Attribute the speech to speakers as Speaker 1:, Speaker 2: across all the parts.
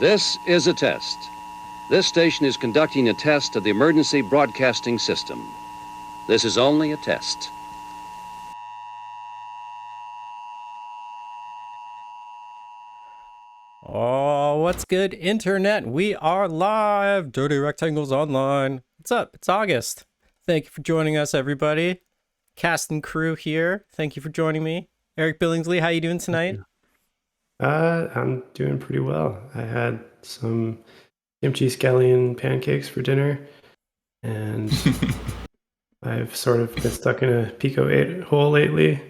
Speaker 1: This is a test. This station is conducting a test of the emergency broadcasting system. This is only a test.
Speaker 2: Oh, what's good, Internet? We are live. Dirty Rectangles Online. What's up? It's August. Thank you for joining us, everybody. Cast and crew here. Thank you for joining me. Eric Billingsley, how you doing tonight?
Speaker 3: I'm doing pretty well. I had some kimchi scallion pancakes for dinner, and I've sort of been stuck in a Pico 8 hole lately,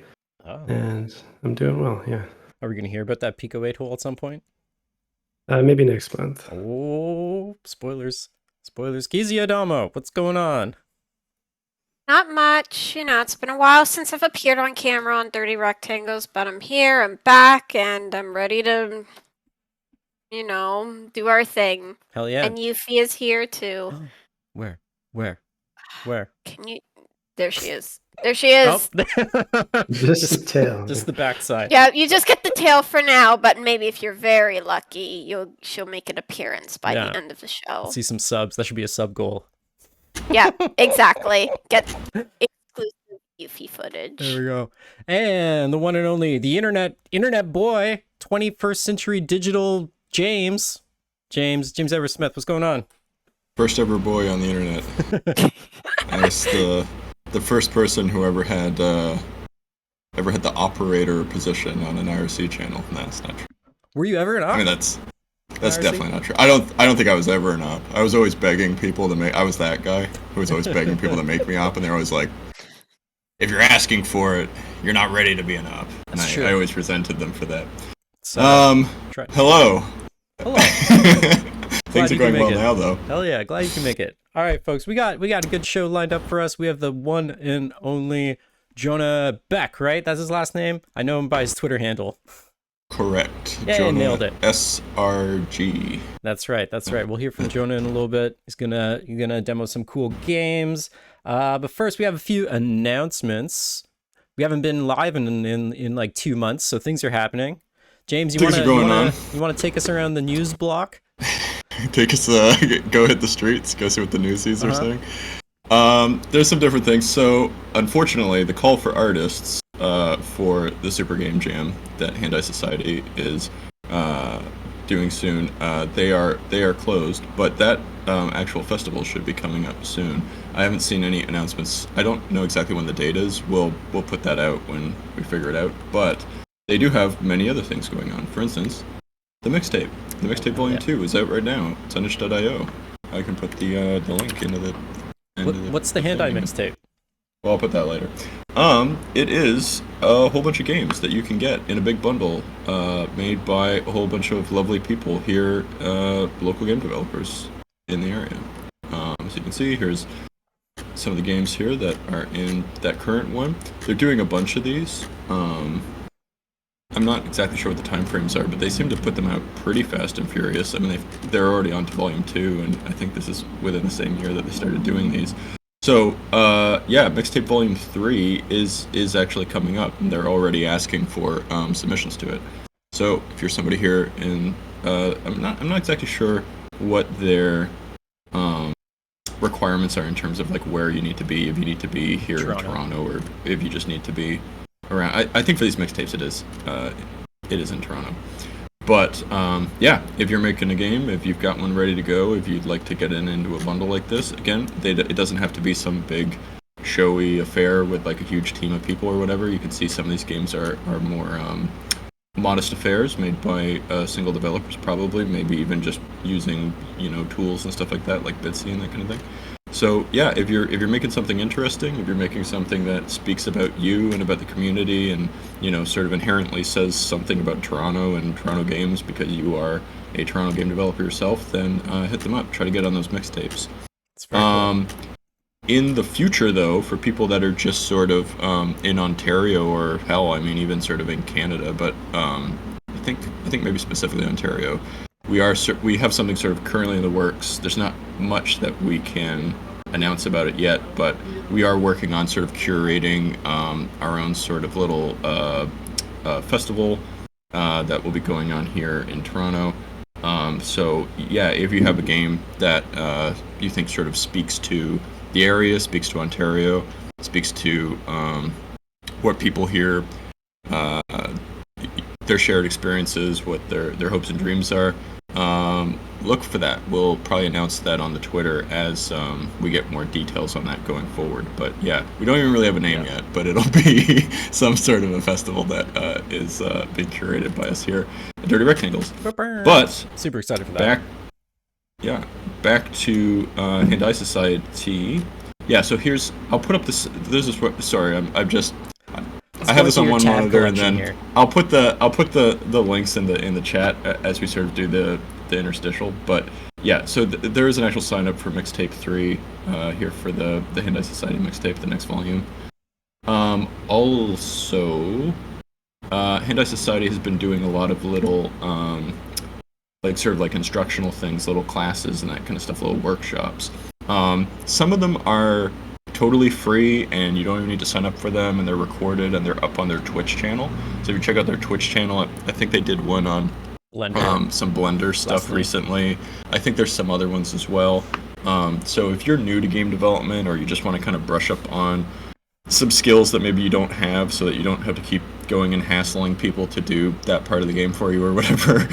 Speaker 3: and I'm doing well, yeah.
Speaker 2: Are we going to hear about that Pico 8 hole at some point?
Speaker 3: Maybe next month.
Speaker 2: Oh, spoilers. Spoilers. Kizzy Adamo, what's going on?
Speaker 4: Not much. It's been a while since I've appeared on camera on Dirty Rectangles, but I'm here, I'm back, and I'm ready to, do our thing.
Speaker 2: Hell yeah.
Speaker 4: And Yuffie is here too.
Speaker 2: Where?
Speaker 4: Can you... There she is. There she is.
Speaker 2: Oh.
Speaker 3: Just the tail.
Speaker 2: Just the backside.
Speaker 4: Yeah, you just get the tail for now, but maybe if you're very lucky, she'll make an appearance by the end of the show.
Speaker 2: See some subs. That should be a sub goal.
Speaker 4: Yeah, exactly. Get exclusive Yuffie footage.
Speaker 2: There we go. And the one and only, the internet boy, 21st century digital James Eversmith. What's going on?
Speaker 5: First ever boy on the internet. I was the first person who ever had the operator position on an IRC channel. No, that's not true.
Speaker 2: Were you ever an op?
Speaker 5: I mean, that's definitely not true. I don't think I was ever an op. I was always begging people to make. I was that guy who was always begging people to make me op, and they're always like, "If you're asking for it, you're not ready to be an op." And I always resented them for that. Hello. Things are going well now, though.
Speaker 2: Hell yeah, glad you can make it. All right, folks, we got a good show lined up for us. We have the one and only Jonah Beck, right? That's his last name. I know him by his Twitter handle.
Speaker 5: Correct.
Speaker 2: Yeah,
Speaker 5: Jonah
Speaker 2: nailed it.
Speaker 5: SRG.
Speaker 2: That's right. We'll hear from Jonah in a little bit. He's gonna demo some cool games. But first, we have a few announcements. We haven't been live in like 2 months, so things are happening. James, you want to take us around the news block?
Speaker 5: Take us, go hit the streets, go see what the newsies are saying. There's some different things. So, unfortunately, the call for artists for the Super Game Jam that Hand-Eye Society is doing soon, they are closed, but that actual festival should be coming up soon. I haven't seen any announcements. I don't know exactly when the date is. We'll put that out when we figure it out, but they do have many other things going on. For instance, the mixtape. The mixtape volume 2 is out right now. It's on itch.io. I can put the link into the...
Speaker 2: What's the Hand-Eye mixtape?
Speaker 5: Well, I'll put that later. It is a whole bunch of games that you can get in a big bundle made by a whole bunch of lovely people here, local game developers in the area. So you can see, here's some of the games here that are in that current one. They're doing a bunch of these. I'm not exactly sure what the time frames are, but they seem to put them out pretty fast and furious. I mean, they're already on to volume 2, and I think this is within the same year that they started doing these. So, Mixtape Volume 3 is actually coming up, and they're already asking for submissions to it. So, if you're somebody here in, I'm not exactly sure what their requirements are in terms of like where you need to be, if you need to be here in Toronto, or if you just need to be around. I think for these mixtapes it is in Toronto. But if you're making a game, if you've got one ready to go, if you'd like to get into a bundle like this, again, it doesn't have to be some big showy affair with like a huge team of people or whatever. You can see some of these games are more modest affairs made by single developers, probably, maybe even just using tools and stuff like that, like Bitsy and that kind of thing. So if you're making something interesting, if you're making something that speaks about you and about the community, and sort of inherently says something about Toronto and Toronto games because you are a Toronto game developer yourself, then hit them up. Try to get on those mixtapes.
Speaker 2: That's very cool.
Speaker 5: In the future, though, for people that are just sort of in Ontario, or hell, I mean even sort of in Canada, but I think maybe specifically Ontario, we have something sort of currently in the works. There's not much that we can announce about it yet, but we are working on sort of curating our own sort of little festival that will be going on here in Toronto. So yeah, if you have a game that you think sort of speaks to the area, speaks to Ontario, speaks to what people here, their shared experiences, what their hopes and dreams are, look for that. We'll probably announce that on the Twitter as we get more details on that going forward. But yeah, we don't even really have a name yet, but it'll be some sort of a festival that is being curated by us here at Dirty Rectangles. But
Speaker 2: super excited for that.
Speaker 5: Back to Hand-Eye Society. Yeah, so I'll put up this. This is what. Sorry, I have this on one monitor, and then here. I'll put the links in the chat as we sort of do the interstitial. But yeah, so there is an actual sign up for mixtape 3 here for the Hand-Eye Society mixtape, the next volume. Also, Hand-Eye Society has been doing a lot of little like sort of like instructional things, little classes and that kind of stuff, little workshops. Some of them are totally free and you don't even need to sign up for them, and they're recorded and they're up on their Twitch channel. So if you check out their Twitch channel, I think they did one on Blender. Some Blender stuff recently. I think there's some other ones as well. So if you're new to game development, or you just want to kind of brush up on some skills that maybe you don't have, so that you don't have to keep going and hassling people to do that part of the game for you or whatever,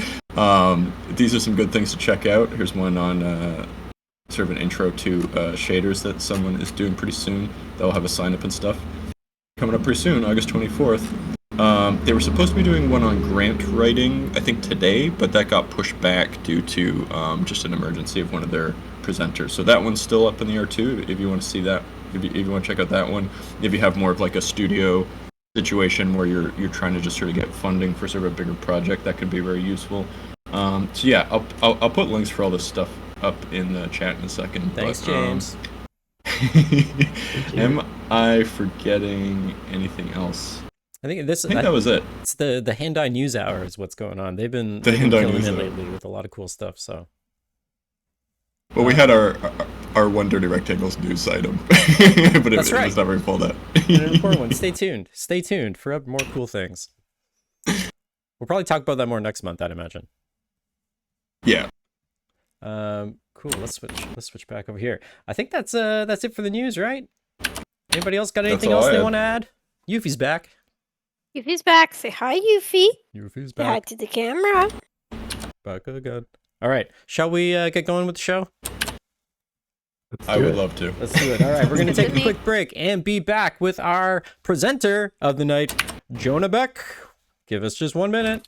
Speaker 5: these are some good things to check out. Here's one on sort of an intro to shaders that someone is doing pretty soon. They'll have a sign up and stuff coming up pretty soon, August 24th. They were supposed to be doing one on grant writing, I think today, but that got pushed back due to just an emergency of one of their presenters. So that one's still up in the air too, if you want to see that, if you want to check out that one. If you have more of like a studio situation where you're trying to just sort of get funding for sort of a bigger project, that could be very useful. So yeah, I'll put links for all this stuff up in the chat in a second.
Speaker 2: Thanks, James.
Speaker 5: Am I forgetting anything else?
Speaker 2: I think
Speaker 5: that was it.
Speaker 2: It's the Hand-Eye News Hour is what's going on. They've been
Speaker 5: killing
Speaker 2: it lately with a lot of cool stuff. So,
Speaker 5: well, we had our One Dirty Rectangles news item, but it was not very full. That
Speaker 2: an important one. Stay tuned. Stay tuned for more cool things. We'll probably talk about that more next month, I'd imagine.
Speaker 5: Yeah.
Speaker 2: Cool. Let's switch back over here. I think that's it for the news, right? Anybody else got anything else they want to add? Yuffie's back.
Speaker 4: Yuffie's back. Say hi, Yuffie.
Speaker 2: Yuffie's
Speaker 4: back.
Speaker 2: Say
Speaker 4: hi to the camera.
Speaker 2: Back again. All right. Shall we get going with the show?
Speaker 5: I would love to.
Speaker 2: Let's do it. All right. We're going to take a quick break and be back with our presenter of the night, Jonah Beck. Give us just 1 minute.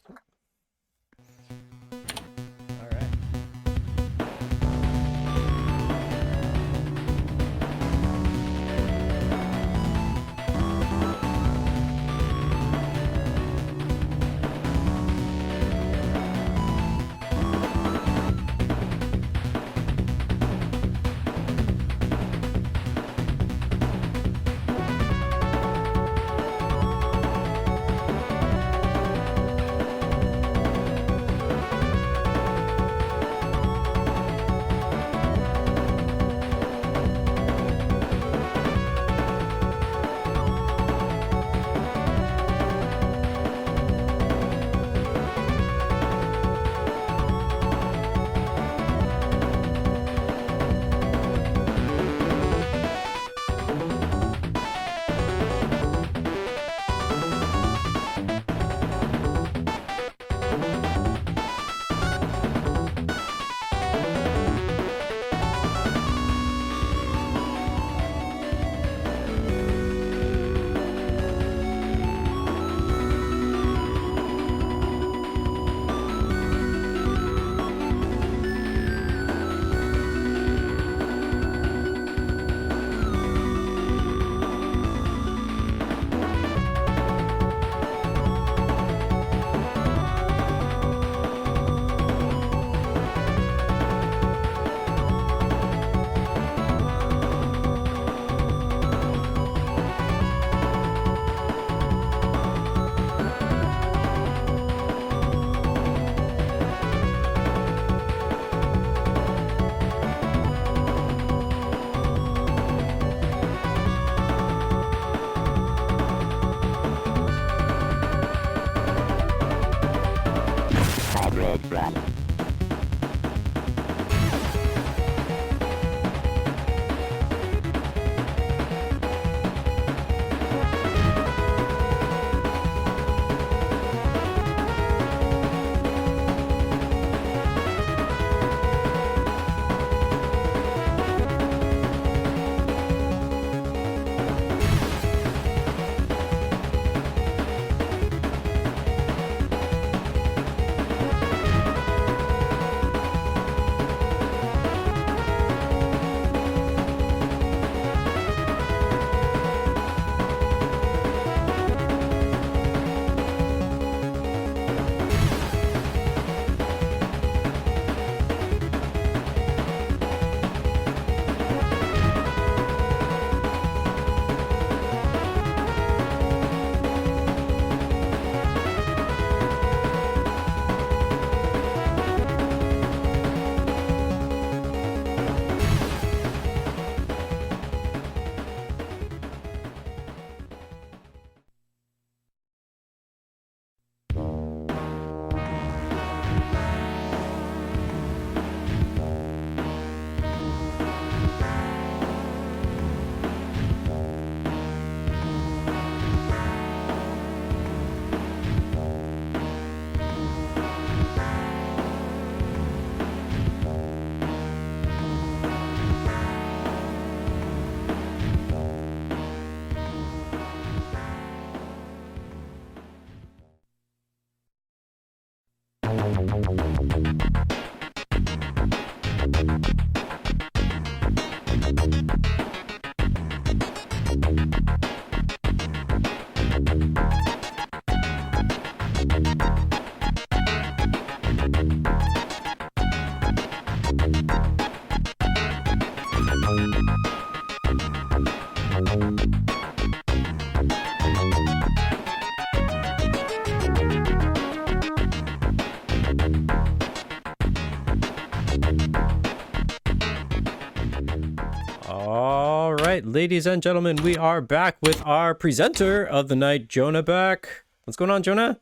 Speaker 2: ladies and gentlemen, we are back with our presenter of the night, Jonah back. What's going on, Jonah?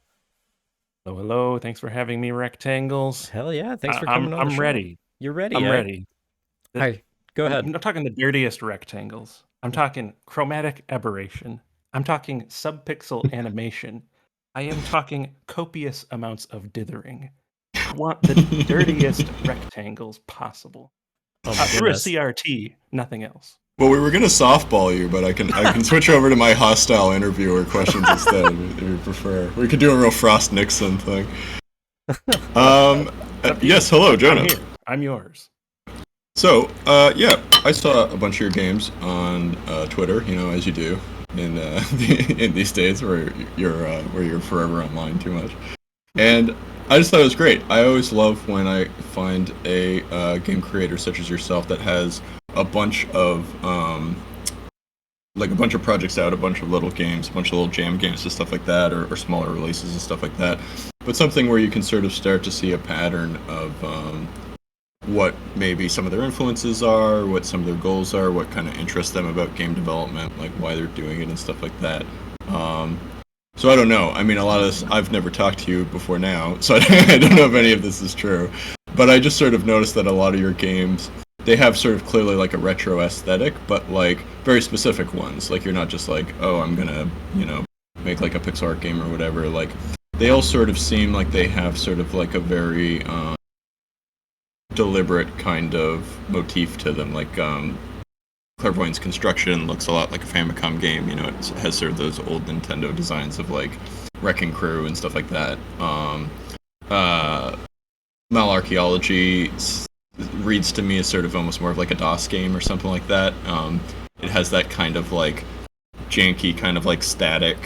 Speaker 6: Hello. Thanks for having me, Rectangles.
Speaker 2: Hell yeah, thanks for coming on the
Speaker 6: I'm
Speaker 2: show.
Speaker 6: ready.
Speaker 2: You're ready,
Speaker 6: I'm
Speaker 2: eh?
Speaker 6: ready.
Speaker 2: Hi, go ahead.
Speaker 6: I'm not talking the dirtiest rectangles. I'm talking chromatic aberration. I'm talking subpixel animation. I am talking copious amounts of dithering. I want the dirtiest rectangles possible.
Speaker 2: Oh my
Speaker 6: Through a
Speaker 2: goodness.
Speaker 6: CRT, nothing else.
Speaker 5: Well, we were gonna softball you, but I can switch over to my hostile interviewer questions instead if you prefer. We could do a real Frost Nixon thing. Yes, hello, Jonah.
Speaker 6: I'm here. I'm yours.
Speaker 5: So, yeah, I saw a bunch of your games on Twitter, as you do in in these days where you're forever online too much. And I just thought it was great. I always love when I find a game creator such as yourself that has a bunch of like a bunch of projects out, a bunch of little games, a bunch of little jam games and stuff like that, or smaller releases and stuff like that. But something where you can sort of start to see a pattern of what maybe some of their influences are, what some of their goals are, what kind of interests them about game development, like why they're doing it and stuff like that. So I don't know. I mean, a lot of this, I've never talked to you before now, so I don't know if any of this is true. But I just sort of noticed that a lot of your games, they have sort of clearly like a retro aesthetic, but like very specific ones. Like you're not just like, oh, I'm gonna, make like a pixel art game or whatever. Like they all sort of seem like they have sort of like a very deliberate kind of motif to them. Like Clairvoyant's Construction looks a lot like a Famicom game. It has sort of those old Nintendo designs of like Wrecking Crew and stuff like that. Malarchaeology reads to me as sort of almost more of like a DOS game or something like that. It has that kind of like janky, kind of like static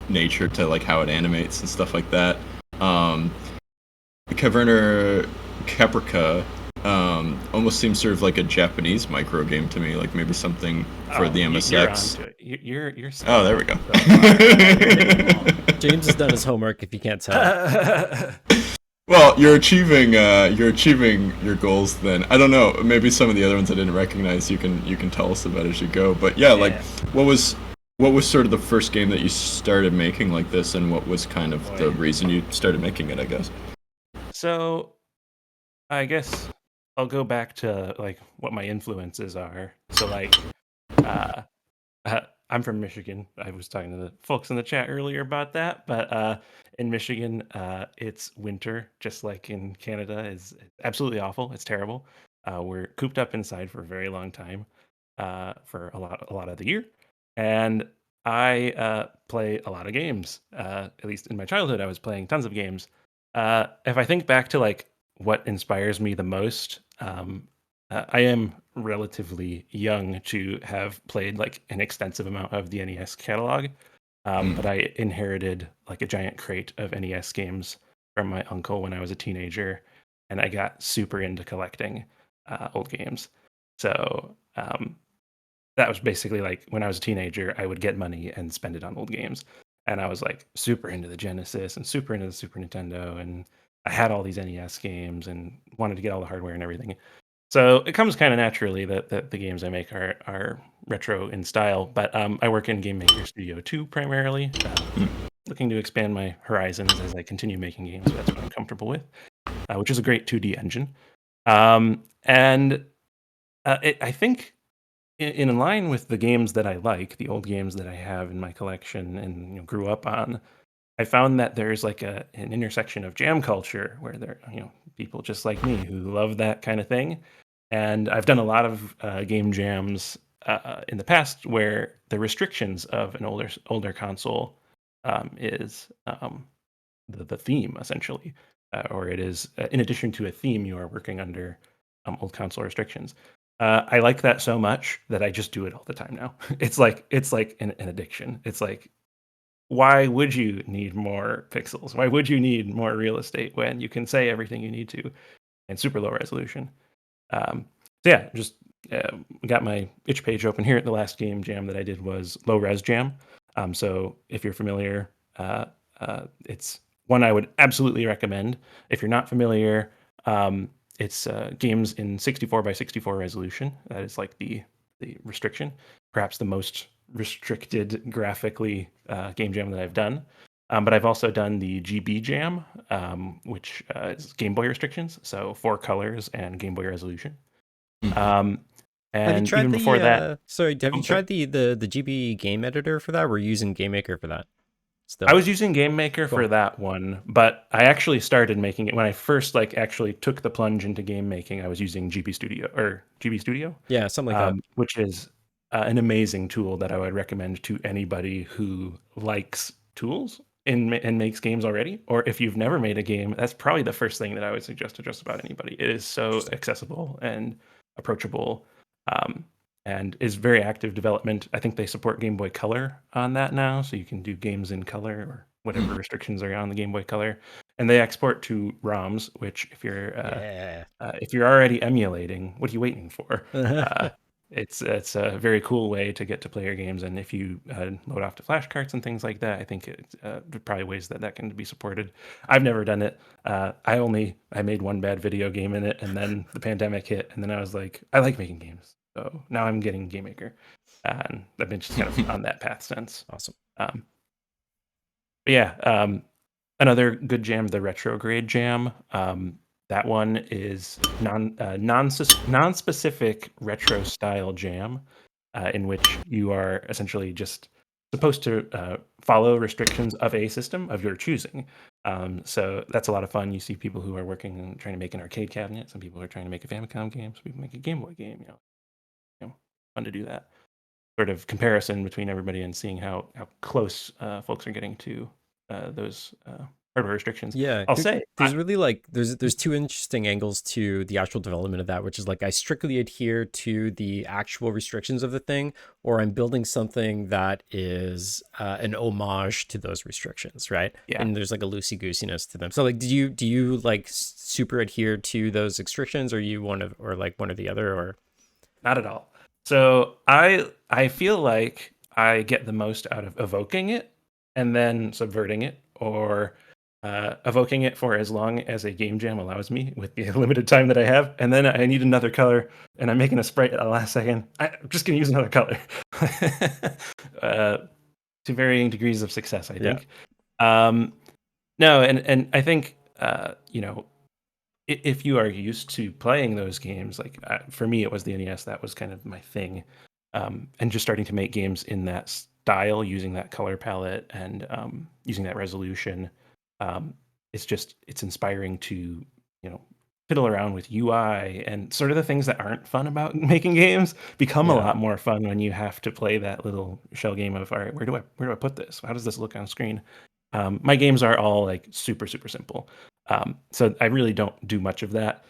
Speaker 5: nature to like how it animates and stuff like that. Caverna Caprica almost seems sort of like a Japanese micro game to me, like maybe something for the MSX.
Speaker 6: You're
Speaker 5: Oh, there we go.
Speaker 2: James has done his homework, if you can't tell.
Speaker 5: Well, you're achieving your goals. Then I don't know. Maybe some of the other ones I didn't recognize. You can tell us about as you go. But yeah, like what was sort of the first game that you started making like this, and what was kind of the reason you started making it? I guess.
Speaker 6: So, I guess I'll go back to like what my influences are. So like, I'm from Michigan. I was talking to the folks in the chat earlier about that, but in Michigan, it's winter, just like in Canada. Is absolutely awful. It's terrible. We're cooped up inside for a very long time, for a lot of the year, and I play a lot of games. At least in my childhood, I was playing tons of games. If I think back to like what inspires me the most, I am relatively young to have played like an extensive amount of the NES catalog, but I inherited like a giant crate of NES games from my uncle when I was a teenager, and I got super into collecting old games. So that was basically like when I was a teenager, I would get money and spend it on old games. And I was like super into the Genesis and super into the Super Nintendo, and I had all these NES games and wanted to get all the hardware and everything. So it comes kind of naturally that the games I make are retro in style. But I work in Game Maker Studio 2 primarily, looking to expand my horizons as I continue making games. So that's what I'm comfortable with, which is a great 2D engine. I think in line with the games that I like, the old games that I have in my collection and grew up on, I found that there's like an intersection of jam culture where there people just like me who love that kind of thing. And I've done a lot of game jams in the past where the restrictions of an older console is the theme essentially, or it is in addition to a theme, you are working under old console restrictions. I like that so much that I just do it all the time now. It's like an addiction. It's like, why would you need more pixels? Why would you need more real estate when you can say everything you need to in super low resolution? So yeah, just got my itch page open here. The last game jam that I did was Low Res Jam. So if you're familiar, it's one I would absolutely recommend. If you're not familiar, it's games in 64 by 64 resolution. That is like the the restriction, perhaps the most restricted graphically game jam that I've done. But I've also done the GB Jam, which is Game Boy restrictions, so 4 colors and Game Boy resolution.
Speaker 2: Have you
Speaker 6: And
Speaker 2: tried
Speaker 6: even
Speaker 2: the
Speaker 6: before that,
Speaker 2: sorry, have you
Speaker 6: I'm sorry?
Speaker 2: tried the GB game editor for that? We're using GameMaker for that still.
Speaker 6: I was using GameMaker
Speaker 2: Cool.
Speaker 6: for that one, but I actually started making it when I first actually took the plunge into game making. I was using GB Studio,
Speaker 2: Yeah, something like that.
Speaker 6: which is an amazing tool that I would recommend to anybody who likes tools and makes games already. Or if you've never made a game, that's probably the first thing that I would suggest to just about anybody. It is so accessible and approachable. And is very active development. I think they support Game Boy Color on that now, so you can do games in color or whatever restrictions are on the Game Boy Color. And they export to ROMs, which if you're already emulating, what are you waiting for? It's a very cool way to get to play your games, and if you load off to flash carts and things like that, I think it's probably ways that can be supported. I've never done it. I made one bad video game in it, and then the pandemic hit, and then I was like, I like making games. So now I'm getting GameMaker, and I've been just kind of on that path since.
Speaker 2: Awesome.
Speaker 6: Another good jam, the Retrograde Jam. That one is non-specific retro style jam, in which you are essentially just supposed to follow restrictions of a system of your choosing. So that's a lot of fun. You see people who are working and trying to make an arcade cabinet. Some people are trying to make a Famicom game. Some people make a Game Boy game. Fun to do that sort of comparison between everybody and seeing how close folks are getting to those hardware restrictions.
Speaker 2: Yeah,
Speaker 6: I'll say
Speaker 2: there's really like there's two interesting angles to the actual development of that, which is like I strictly adhere to the actual restrictions of the thing, or I'm building something that is an homage to those restrictions, right?
Speaker 6: Yeah.
Speaker 2: And there's like a loosey goosiness to them. So like, do you like super adhere to those restrictions, or you one or the other, or
Speaker 6: not at all? So I feel like I get the most out of evoking it and then subverting it, or evoking it for as long as a game jam allows me with the limited time that I have, and then I need another color, and I'm making a sprite at the last second. I'm just going to use another color. To varying degrees of success, I think. No, and I think if you are used to playing those games, like for me, it was the NES. That was kind of my thing, and just starting to make games in that style, using that color palette and using that resolution. It's inspiring to fiddle around with UI, and sort of the things that aren't fun about making games become a lot more fun when you have to play that little shell game of, all right, where do I put this? How does this look on screen? My games are all like super simple. So I really don't do much of that.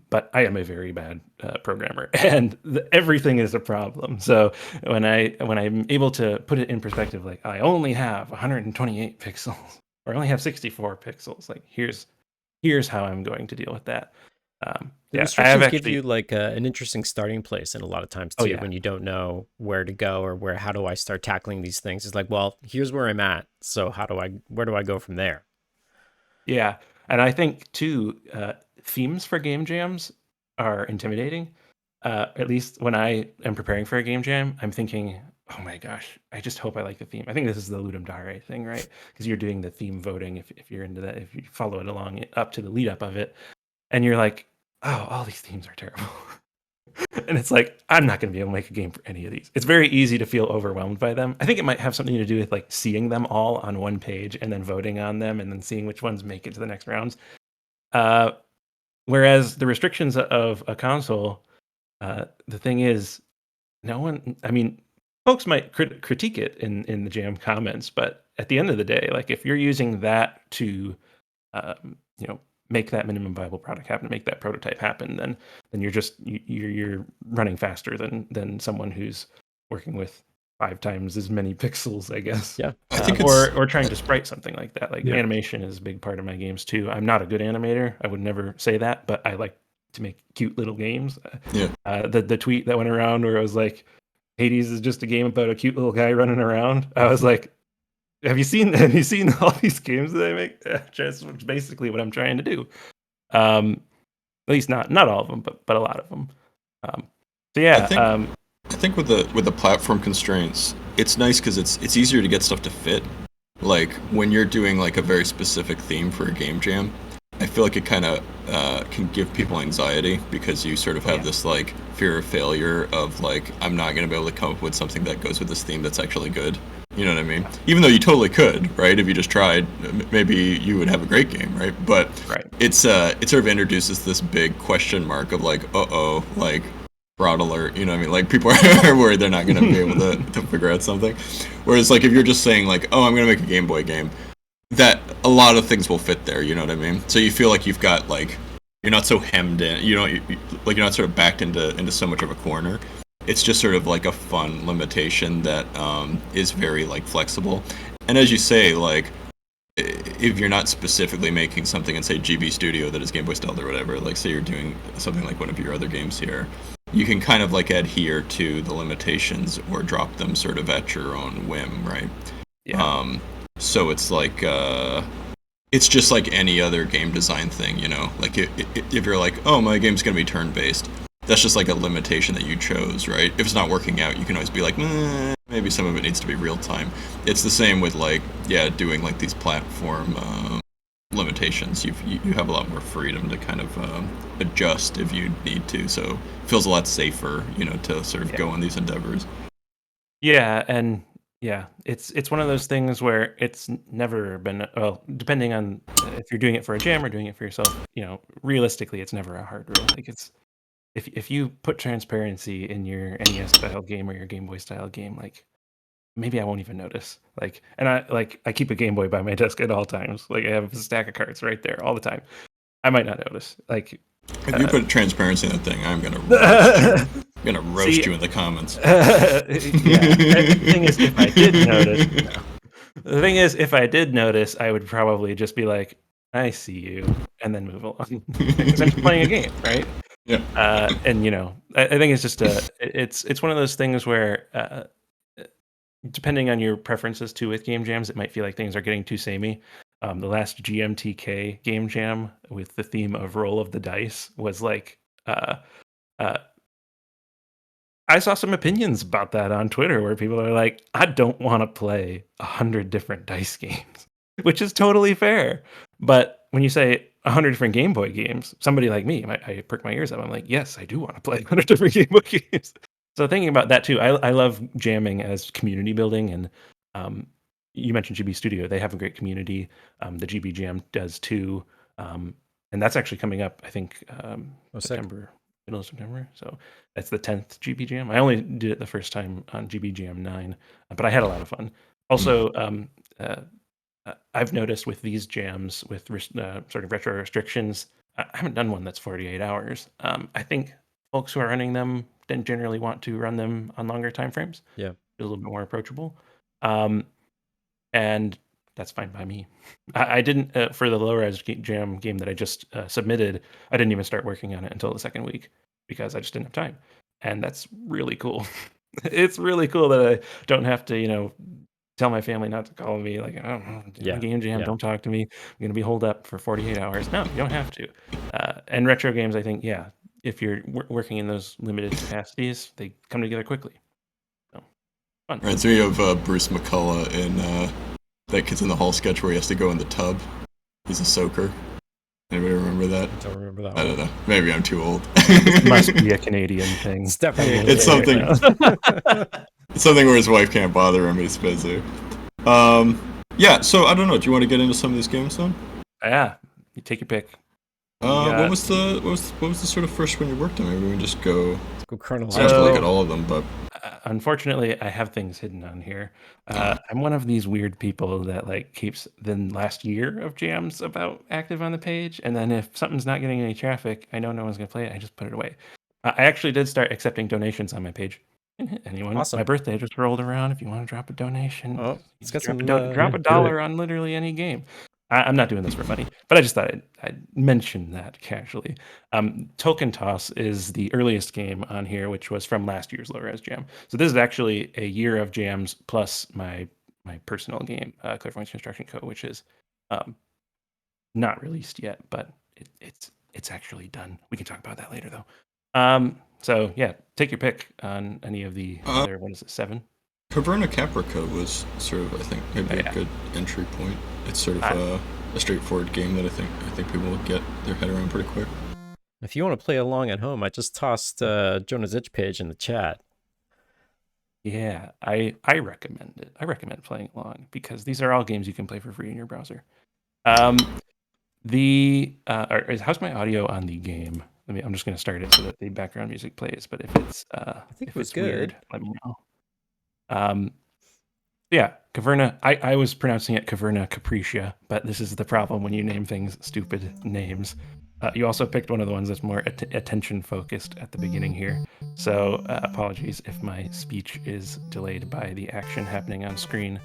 Speaker 6: But I am a very bad programmer, and everything is a problem. So when I'm able to put it in perspective, like I only have 128 pixels, or I only have 64 pixels, like here's how I'm going to deal with that.
Speaker 2: the restrictions give you like an interesting starting place, and a lot of times too, when you don't know where to go or how do I start tackling these things, it's like, well, here's where I'm at. So where do I go from there?
Speaker 6: Yeah. And I think too, themes for game jams are intimidating. At least when I am preparing for a game jam, I'm thinking, oh my gosh, I just hope I like the theme. I think this is the Ludum Dare thing, right? Because you're doing the theme voting if you're into that, if you follow it along up to the lead up of it, and you're like, oh, all these themes are terrible. And it's like, I'm not going to be able to make a game for any of these. It's very easy to feel overwhelmed by them. I think it might have something to do with like seeing them all on one page and then voting on them and then seeing which ones make it to the next rounds. Whereas the restrictions of a console, the thing is, folks might critique it in the jam comments, but at the end of the day, like if you're using that to, make that minimum viable product happen, make that prototype happen, then you're running faster than someone who's working with 5 times as many pixels, I guess.
Speaker 2: Yeah.
Speaker 5: I think
Speaker 6: or trying to sprite something like that. Like animation is a big part of my games too. I'm not a good animator. I would never say that, but I like to make cute little games. The tweet that went around where it was like, Hades is just a game about a cute little guy running around. I was like, have you seen all these games that I make? Just basically what I'm trying to do. At least not all of them, but a lot of them. So yeah,
Speaker 5: I think with the platform constraints, it's nice because it's easier to get stuff to fit. Like when you're doing like a very specific theme for a game jam, I feel like it kind of can give people anxiety because you sort of have this like fear of failure of like I'm not going to be able to come up with something that goes with this theme that's actually good. You know what I mean? Even though you totally could, right? If you just tried, maybe you would have a great game, right? But it sort of introduces this big question mark of like, like fraud alert. You know what I mean? Like people are worried they're not going to be able to figure out something. Whereas like if you're just saying like, oh, I'm going to make a Game Boy game, that a lot of things will fit there. You know what I mean? So you feel like you've got like you're not so hemmed in. You know, like you're not sort of backed into so much of a corner. It's just sort of like a fun limitation that is very like flexible. And as you say, like if you're not specifically making something in say GB Studio that is Game Boy Stealth or whatever, like say you're doing something like one of your other games here, you can kind of like adhere to the limitations or drop them sort of at your own whim, right?
Speaker 6: Yeah.
Speaker 5: So it's like it's just like any other game design thing, you know. Like if you're like, oh, my game's gonna be turn-based, that's just like a limitation that you chose, right? If it's not working out, you can always be like, maybe some of it needs to be real time. It's the same with like, doing like these platform limitations. You have a lot more freedom to kind of adjust if you need to. So it feels a lot safer, you know, to sort of go on these endeavors.
Speaker 6: Yeah, and it's one of those things where it's never been well, depending on if you're doing it for a jam or doing it for yourself. You know, realistically, it's never a hard rule. Like it's if you put transparency in your NES style game or your Game Boy style game, like maybe I won't even notice. Like, and I keep a Game Boy by my desk at all times. Like I have a stack of cards right there all the time. I might not notice. Like
Speaker 5: if you put transparency in that thing, I'm gonna roast you. I'm gonna roast you in the comments.
Speaker 6: The thing is, if I did notice, the thing is, if I did notice, I would probably just be like, "I see you," and then move along because I'm just playing a game, right?
Speaker 5: Yeah.
Speaker 6: And you know, I think it's just it's one of those things where depending on your preferences too with game jams, it might feel like things are getting too samey. The last GMTK game jam with the theme of roll of the dice was like I saw some opinions about that on Twitter where people are like, I don't want to play 100 different dice games, which is totally fair. But when you say 100 different Game Boy games, somebody like me, I perk my ears up. I'm like, yes, I do want to play 100 different Game Boy games. So thinking about that too, I love jamming as community building. And you mentioned GB Studio. They have a great community. The GB Jam does too. And that's actually coming up, I think, September. Middle of September. So that's the 10th GB Jam. I only did it the first time on GB Jam 9, but I had a lot of fun. Also, I've noticed with these jams with sort of retro restrictions, I haven't done one that's 48 hours. I think folks who are running them didn't generally want to run them on longer time frames.
Speaker 2: Yeah.
Speaker 6: A little bit more approachable. And that's fine by me. I didn't, for the low-res jam game that I just submitted, I didn't even start working on it until the second week because I just didn't have time. And that's really cool. It's really cool that I don't have to, you know, tell my family not to call me like, oh, game jam, don't talk to me. I'm going to be holed up for 48 hours. No, you don't have to. And retro games, I think, if you're working in those limited capacities, they come together quickly. So, fun.
Speaker 5: Right, so you have Bruce McCullough in that Kids in the Hall sketch where he has to go in the tub. He's a soaker. Anybody remember that?
Speaker 2: I don't remember that
Speaker 5: I don't know. Maybe I'm too old.
Speaker 6: It must be a Canadian thing.
Speaker 2: It's definitely
Speaker 5: it's something. It's something where his wife can't bother him. He's busy. Yeah. So I don't know. Do you want to get into some of these games then?
Speaker 6: Yeah. You take your pick.
Speaker 5: What was the sort of first one you worked on? Maybe we can just go.
Speaker 2: Let's go chronologically.
Speaker 5: I have to look at all of them, but.
Speaker 6: Unfortunately, I have things hidden on here. I'm one of these weird people that like keeps the last year of jams about active on the page, and then if something's not getting any traffic, I know no one's gonna play it. I just put it away. I actually did start accepting donations on my page. Anyone?
Speaker 2: Awesome.
Speaker 6: My birthday just rolled around. If you want to drop a donation,
Speaker 2: let's get
Speaker 6: drop
Speaker 2: some.
Speaker 6: drop a dollar on literally any game. I'm not doing this for money, but I just thought I'd mention that casually. Token Toss is the earliest game on here, which was from last year's Low Res Jam. So this is actually a year of jams plus my personal game, Clairvoyance Construction Co., which is not released yet, but it's actually done. We can talk about that later, though. So yeah, take your pick on any of the other. What is it? 7.
Speaker 5: Caverna Caprica was sort of, I think, maybe a good entry point. It's sort of a straightforward game that I think people will get their head around pretty quick.
Speaker 2: If you want to play along at home, I just tossed Jonah's itch page in the chat.
Speaker 6: Yeah, I recommend it. I recommend playing along because these are all games you can play for free in your browser. How's my audio on the game? I'm just going to start it so that the background music plays. But if it's weird, let me know. Yeah, Caverna. I was pronouncing it Caverna Capricia, but this is the problem when you name things stupid names. You also picked one of the ones that's more attention focused at the beginning here. So apologies if my speech is delayed by the action happening on screen.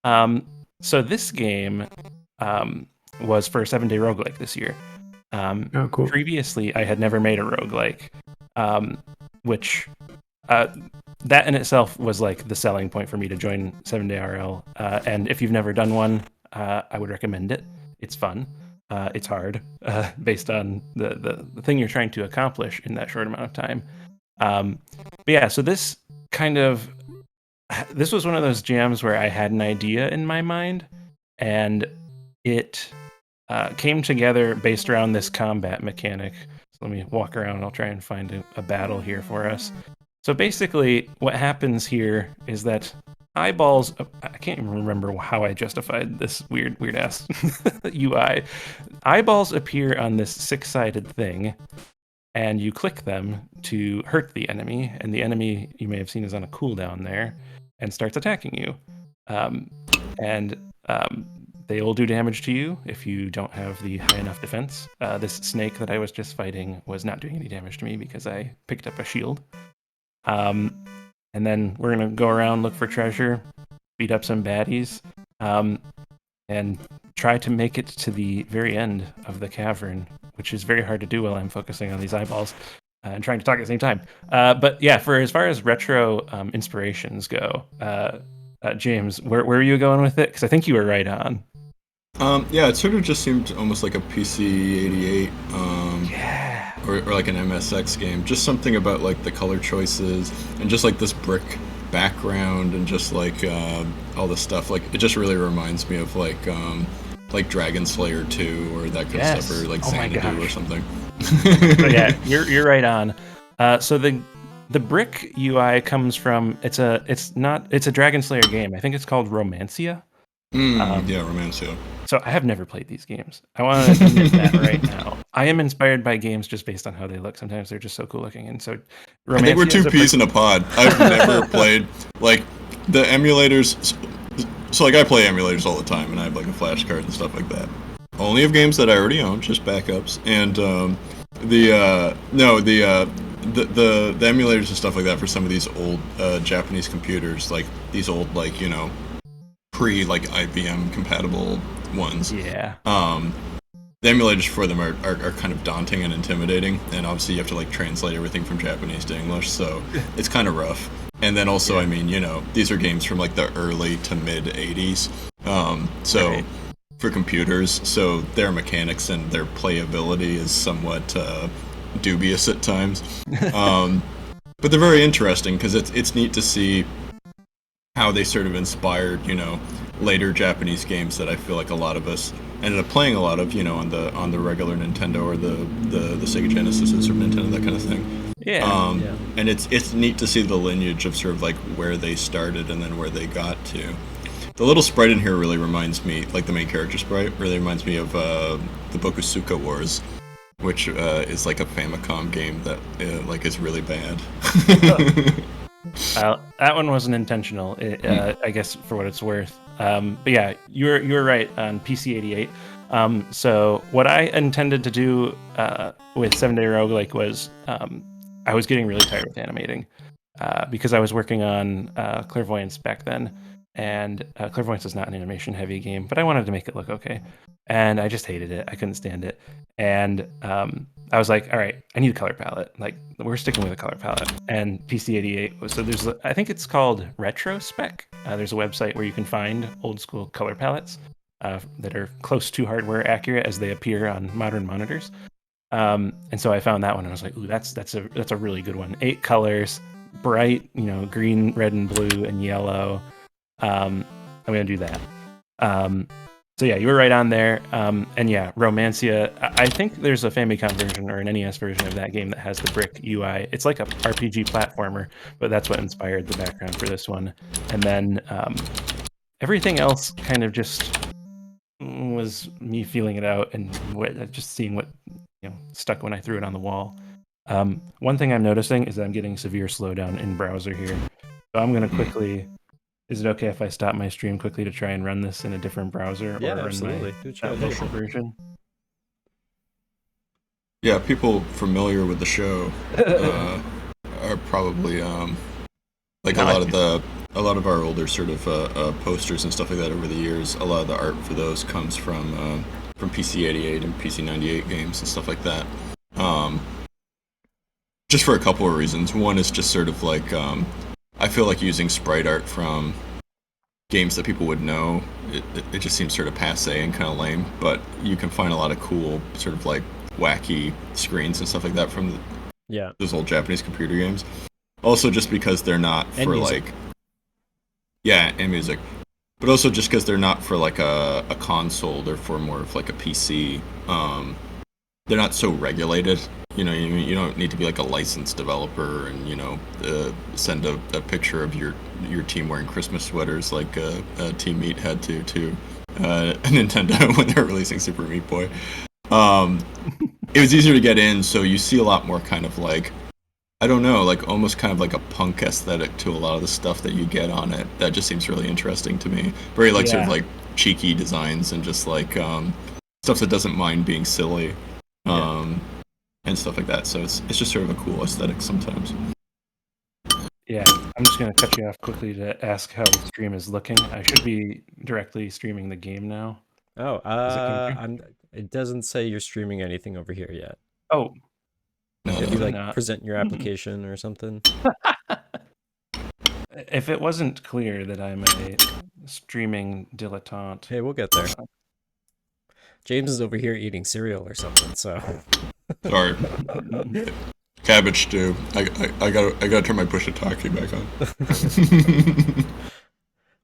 Speaker 6: So this game was for a 7-day roguelike this year.
Speaker 3: Oh, cool.
Speaker 6: Previously, I had never made a roguelike, which that in itself was like the selling point for me to join 7-Day RL. And if you've never done one, I would recommend it. It's fun. It's hard based on the thing you're trying to accomplish in that short amount of time. But yeah, so this was one of those jams where I had an idea in my mind, and it came together based around this combat mechanic. So let me walk around. I'll try and find a battle here for us. So basically, what happens here is that eyeballs. I can't even remember how I justified this weird ass UI. Eyeballs appear on this 6-sided thing, and you click them to hurt the enemy. And the enemy, you may have seen, is on a cooldown there and starts attacking you. They will do damage to you if you don't have the high enough defense. This snake that I was just fighting was not doing any damage to me because I picked up a shield. And then we're going to go around, look for treasure, beat up some baddies, and try to make it to the very end of the cavern, which is very hard to do while I'm focusing on these eyeballs and trying to talk at the same time. But yeah, for as far as retro inspirations go, James, where are you going with it? Because I think you were right on.
Speaker 5: Yeah, it sort of just seemed almost like a PC-88, or like an MSX game. Just something about like the color choices and just like this brick background and just like all the stuff. Like it just really reminds me of like Dragon Slayer 2 or that kind of stuff, or like Xanadu or something.
Speaker 6: So yeah, you're right on. So the brick UI comes from it's a Dragon Slayer game. I think it's called Romancia.
Speaker 5: Yeah, Romancia.
Speaker 6: So I have never played these games. I want to admit that right now. I am inspired by games just based on how they look. Sometimes they're just so cool looking, and so Romancia,
Speaker 5: I think we're two peas in a pod. I've never played like the emulators. So like I play emulators all the time, and I have like a flash card and stuff like that. Only of games that I already own, just backups, and the emulators and stuff like that for some of these old Japanese computers, like these old like pre like IBM compatible ones.
Speaker 6: Yeah.
Speaker 5: The emulators for them are kind of daunting and intimidating, and obviously you have to like translate everything from Japanese to English, so it's kind of rough. And then also, I mean, these are games from like the early to mid 80s, so for computers, so their mechanics and their playability is somewhat dubious at times. But they're very interesting because it's neat to see how they sort of inspired, later Japanese games that I feel like a lot of us ended up playing a lot of, on the regular Nintendo or the Sega Genesis and Super Nintendo, that kind of thing.
Speaker 6: Yeah.
Speaker 5: And it's neat to see the lineage of sort of like where they started and then where they got to. The little sprite in here really reminds me, like the main character sprite, really reminds me of the Bokusuka Wars, which is like a Famicom game that like is really bad.
Speaker 6: That one wasn't intentional, I guess, for what it's worth. But yeah, you're right on PC-88. So what I intended to do with 7-Day Roguelike was I was getting really tired with animating because I was working on Clairvoyance back then. And Clairvoyance is not an animation-heavy game, but I wanted to make it look okay. And I just hated it. I couldn't stand it. And I was like, all right, I need a color palette. Like, we're sticking with a color palette. And PC-88, so there's, I think it's called Retrospec. There's a website where you can find old school color palettes that are close to hardware accurate as they appear on modern monitors. And so I found that one and I was like, ooh, that's a really good one. 8 colors, bright, green, red, and blue, and yellow. I'm gonna do that. So yeah, you were right on there. And yeah, Romancia. I think there's a Famicom version or an NES version of that game that has the brick UI. It's like a RPG platformer, but that's what inspired the background for this one. And then everything else kind of just was me feeling it out and just seeing what stuck when I threw it on the wall. One thing I'm noticing is that I'm getting severe slowdown in browser here. So I'm gonna quickly. Is it okay if I stop my stream quickly to try and run this in a different browser
Speaker 2: Yeah,
Speaker 6: or run
Speaker 2: absolutely.
Speaker 6: my local version?
Speaker 5: Yeah, people familiar with the show are probably like a lot of our older sort of posters and stuff like that over the years. A lot of the art for those comes from PC-88 and PC-98 games and stuff like that. Just for a couple of reasons. One is just sort of like I feel like using sprite art from games that people would know, it just seems sort of passe and kind of lame, but you can find a lot of cool sort of like wacky screens and stuff like that from those old Japanese computer games. Also just because they're not and for music. Like... Yeah, and music. But also just because they're not for like a console, they're for more of like a PC. They're not so regulated. You don't need to be like a licensed developer and send a picture of your team wearing Christmas sweaters like Team Meat had to Nintendo when they were releasing Super Meat Boy. It was easier to get in, so you see a lot more kind of like, I don't know, like almost kind of like a punk aesthetic to a lot of the stuff that you get on it. That just seems really interesting to me. Very like sort of like cheeky designs and just like stuff that doesn't mind being silly. And stuff like that. So it's just sort of a cool aesthetic sometimes.
Speaker 6: Yeah, I'm just going to cut you off quickly to ask how the stream is looking. I should be directly streaming the game now.
Speaker 2: Oh, it doesn't say you're streaming anything over here yet.
Speaker 6: Oh.
Speaker 2: Could you present your application or something?
Speaker 6: If it wasn't clear that I'm a streaming dilettante.
Speaker 2: Hey, we'll get there. James is over here eating cereal or something, so...
Speaker 5: Sorry. Cabbage stew. I gotta turn my push to talkie back on.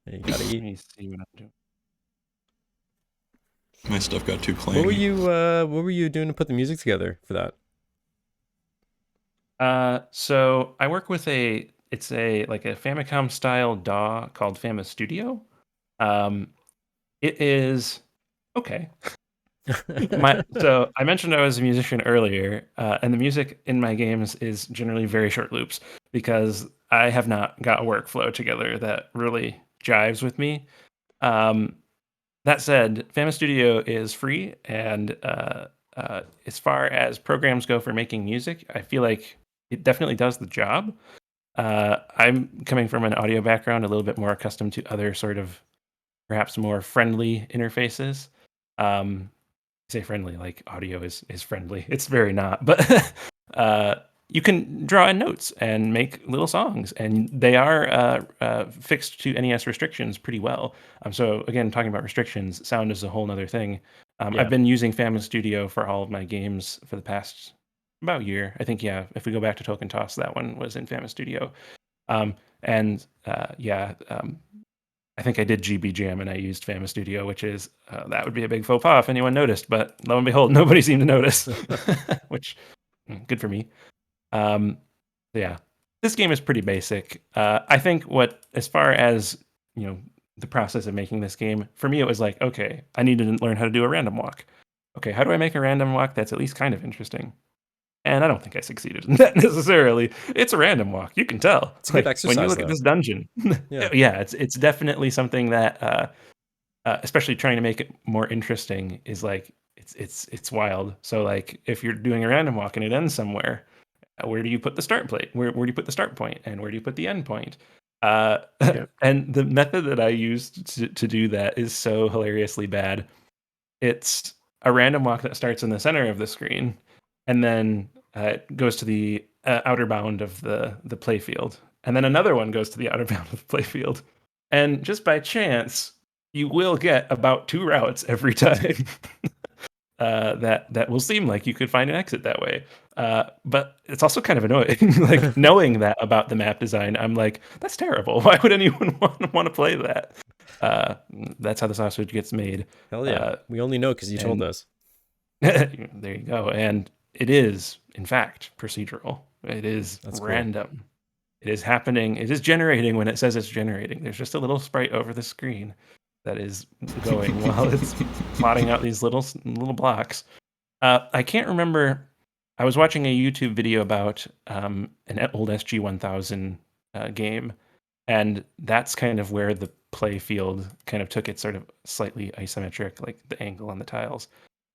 Speaker 2: You gotta eat.
Speaker 6: Let me see what I'm doing.
Speaker 5: My stuff got too clangy.
Speaker 2: What were you doing to put the music together for
Speaker 6: that? So I work with it's a Famicom style DAW called Fama Studio. It is okay. So I mentioned I was a musician earlier, and the music in my games is generally very short loops because I have not got a workflow together that really jives with me. That said, Fama Studio is free, and as far as programs go for making music, I feel like it definitely does the job. I'm coming from an audio background, a little bit more accustomed to other sort of perhaps more friendly interfaces. Say friendly, like audio is friendly. It's very not, but you can draw in notes and make little songs, and they are fixed to NES restrictions pretty well. So again, talking about restrictions, sound is a whole nother thing. I've been using Fama Studio for all of my games for the past about year. I think, if we go back to Token Toss, that one was in Fama Studio. I think I did GB Jam and I used Fama Studio, which is, that would be a big faux pas if anyone noticed, but lo and behold, nobody seemed to notice, which, good for me. This game is pretty basic. I think as far as, the process of making this game, for me, it was like, okay, I need to learn how to do a random walk. Okay, how do I make a random walk that's at least kind of interesting? And I don't think I succeeded in that necessarily. It's a random walk. You can tell.
Speaker 2: It's a good exercise,
Speaker 6: when you look at this dungeon. It's definitely something that, especially trying to make it more interesting, is like it's wild. So like if you're doing a random walk and it ends somewhere, where do you put the start plate? Where do you put the start point? And where do you put the end point? And the method that I used to do that is so hilariously bad. It's a random walk that starts in the center of the screen, and then it goes to the outer bound of the playfield. And then another one goes to the outer bound of the playfield. And just by chance, you will get about 2 routes every time. that will seem like you could find an exit that way. But it's also kind of annoying. Like knowing that about the map design, I'm like, that's terrible. Why would anyone want to play that? That's how the sausage gets made.
Speaker 2: Hell yeah. We only know because you told us.
Speaker 6: There you go. And it is, in fact, procedural. It is random. Cool. It is happening. It is generating when it says it's generating. There's just a little sprite over the screen that is going while it's plotting out these little blocks. I can't remember. I was watching a YouTube video about an old SG-1000 game, and that's kind of where the play field kind of took it sort of slightly isometric, like the angle on the tiles.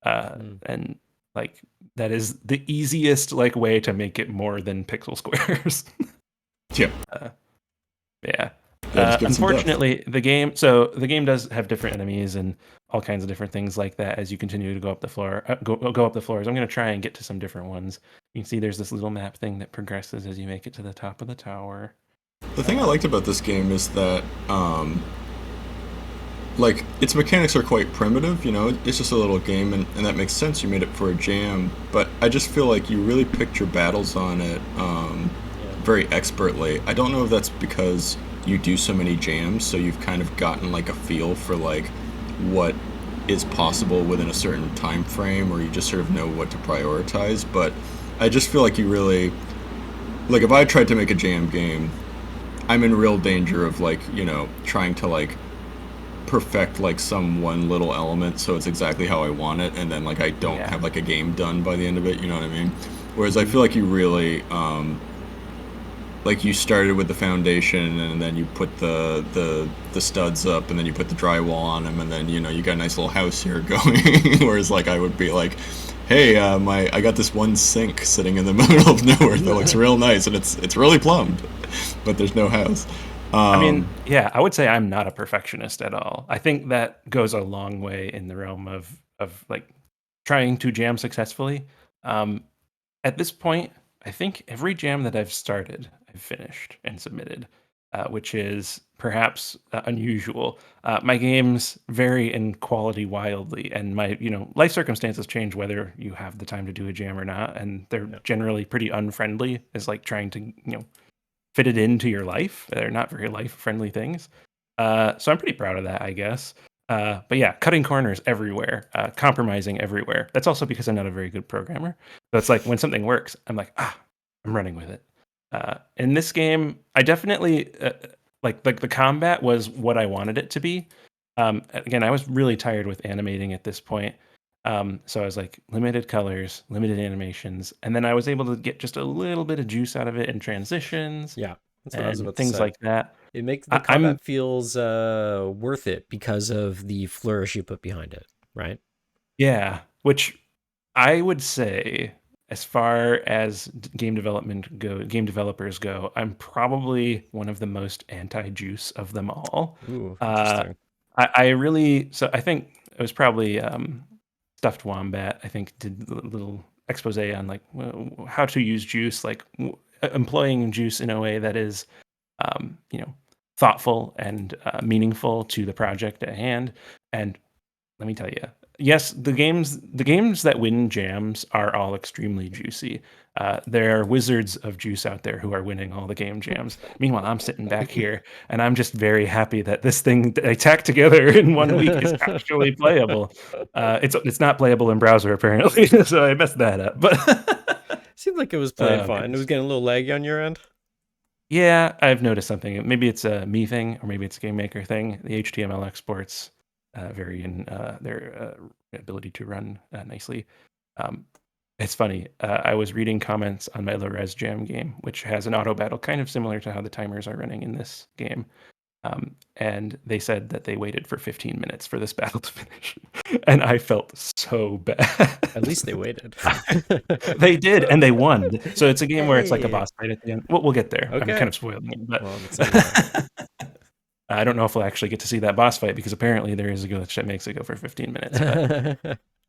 Speaker 6: And like that is the easiest like way to make it more than pixel squares.
Speaker 5: Yeah.
Speaker 6: Yeah. Unfortunately, the game does have different enemies and all kinds of different things like that as you continue to go up the floor. Go up the floors. I'm going to try and get to some different ones. You can see there's this little map thing that progresses as you make it to the top of the tower.
Speaker 5: The thing I liked about this game is that like its mechanics are quite primitive, you know, it's just a little game and that makes sense, you made it for a jam, but I just feel like you really picked your battles on it very expertly. I don't know if that's because you do so many jams, so you've kind of gotten like a feel for like what is possible within a certain time frame, or you just sort of know what to prioritize, but I just feel like you really, like if I tried to make a jam game, I'm in real danger of like, you know, trying to like perfect like some one little element so it's exactly how I want it, and then like I don't have like a game done by the end of it, you know what I mean? Whereas I feel like you really like you started with the foundation and then you put the studs up and then you put the drywall on them and then, you know, you got a nice little house here going. Whereas like I would be like, hey, I got this one sink sitting in the middle of nowhere that looks real nice and it's really plumbed, but there's no house.
Speaker 6: I mean, yeah, I would say I'm not a perfectionist at all. I think that goes a long way in the realm of like trying to jam successfully. At this point, I think every jam that I've started, I've finished and submitted, which is perhaps unusual. My games vary in quality wildly, and my life circumstances change whether you have the time to do a jam or not, and they're generally pretty unfriendly. Is like trying to fit it into your life. They're not very life-friendly things. So I'm pretty proud of that, I guess. But yeah, cutting corners everywhere, compromising everywhere. That's also because I'm not a very good programmer. So it's like when something works, I'm like, I'm running with it. In this game, I definitely like the combat was what I wanted it to be. Again, I was really tired with animating at this point. So I was like, limited colors, limited animations, and then I was able to get just a little bit of juice out of it in transitions.
Speaker 2: Yeah, that's what I was about to
Speaker 6: things
Speaker 2: say.
Speaker 6: like that.
Speaker 2: It makes the combat feels worth it because of the flourish you put behind it, right?
Speaker 6: Yeah, which I would say, as far as game developers go, I'm probably one of the most anti-juice of them all.
Speaker 2: Ooh, interesting.
Speaker 6: I think it was probably Stuffed Wombat, I think, did a little expose on like how to use juice, like employing juice in a way that is, thoughtful and meaningful to the project at hand. And let me tell you, yes, the games that win jams are all extremely juicy. There are wizards of juice out there who are winning all the game jams. Meanwhile, I'm sitting back here and I'm just very happy that this thing that I tacked together in 1 week is actually playable. It's not playable in browser apparently, so I messed that up. But
Speaker 2: seemed like it was playing fine. It was getting a little laggy on your end.
Speaker 6: Yeah, I've noticed something. Maybe it's a me thing, or maybe it's a game maker thing. The HTML exports vary in their ability to run nicely. It's funny. I was reading comments on my low-res jam game, which has an auto battle kind of similar to how the timers are running in this game. And they said that they waited for 15 minutes for this battle to finish. And I felt so bad.
Speaker 2: At least they waited.
Speaker 6: They did, and they won. So it's a game where it's like a boss fight at the end. We'll get there.
Speaker 2: Okay.
Speaker 6: I'm kind of spoiling it. But I don't know if we'll actually get to see that boss fight because apparently there is a glitch that makes it go for 15 minutes.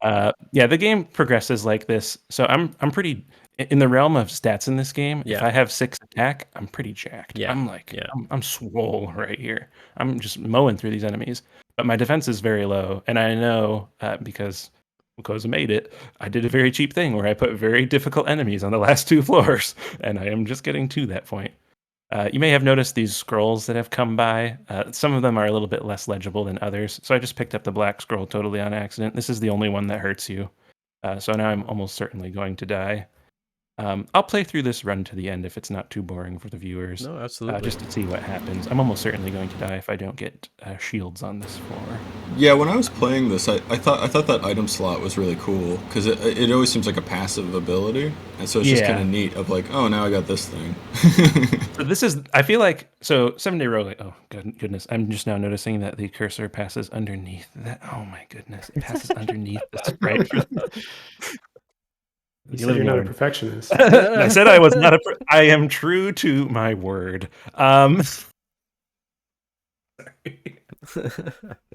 Speaker 6: But, yeah, the game progresses like this. So I'm pretty in the realm of stats in this game.
Speaker 2: Yeah.
Speaker 6: If I have 6 attack, I'm pretty jacked.
Speaker 2: Yeah.
Speaker 6: I'm like, I'm swole right here. I'm just mowing through these enemies. But my defense is very low, and I know because Koza made it. I did a very cheap thing where I put very difficult enemies on the last 2 floors, and I am just getting to that point. You may have noticed these scrolls that have come by. Some of them are a little bit less legible than others, so I just picked up the black scroll totally on accident. This is the only one that hurts you, so now I'm almost certainly going to die. I'll play through this run to the end if it's not too boring for the viewers.
Speaker 2: No, absolutely.
Speaker 6: Just to see what happens. I'm almost certainly going to die if I don't get shields on this floor.
Speaker 5: Yeah, when I was playing this, I thought that item slot was really cool because it always seems like a passive ability, and so it's just kind of neat. Of like, oh, now I got this thing.
Speaker 6: So this is, I feel like, so 7-day roguelike. Oh goodness, I'm just now noticing that the cursor passes underneath that. Oh my goodness, it passes underneath the sprite.
Speaker 3: You said you're not a perfectionist.
Speaker 6: I said I was not I am true to my word.
Speaker 5: This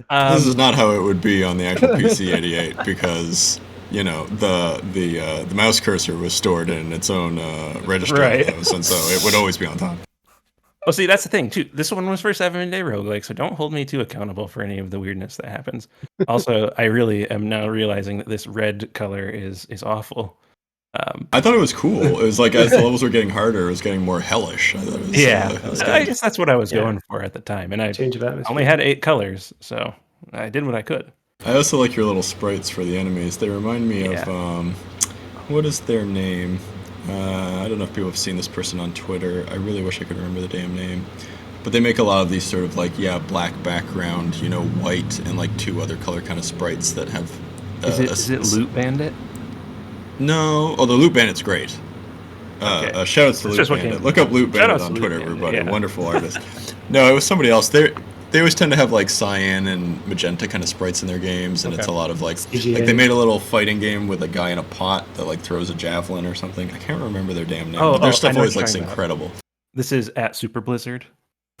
Speaker 5: is not how it would be on the actual PC-88 because the mouse cursor was stored in its own registry,
Speaker 6: right.
Speaker 5: and so it would always be on top.
Speaker 6: Oh, see, that's the thing too. This one was for 7-day roguelike, so don't hold me too accountable for any of the weirdness that happens. Also, I really am now realizing that this red color is awful.
Speaker 5: I thought it was cool. It was like as the levels were getting harder, it was getting more hellish. I
Speaker 6: guess that's what I was going for at the time, and I only had 8 colors, so I did what I could.
Speaker 5: I also like your little sprites for the enemies. They remind me of what is their name? I don't know if people have seen this person on Twitter. I really wish I could remember the damn name. But they make a lot of these sort of like black background, white and like 2 other color kind of sprites that have.
Speaker 6: Is it Loot Bandit?
Speaker 5: No, the Loot Bandit's great.
Speaker 6: Okay.
Speaker 5: Shout out to Loot Bandit. Look up Loot Bandit on Twitter, everybody.
Speaker 6: Yeah.
Speaker 5: Wonderful artist. No, it was somebody else. They always tend to have like cyan and magenta kind of sprites in their games, and it's a lot of like they made a little fighting game with a guy in a pot that like throws a javelin or something. I can't remember their damn name. Their stuff always looks incredible.
Speaker 6: This is at Super Blizzard.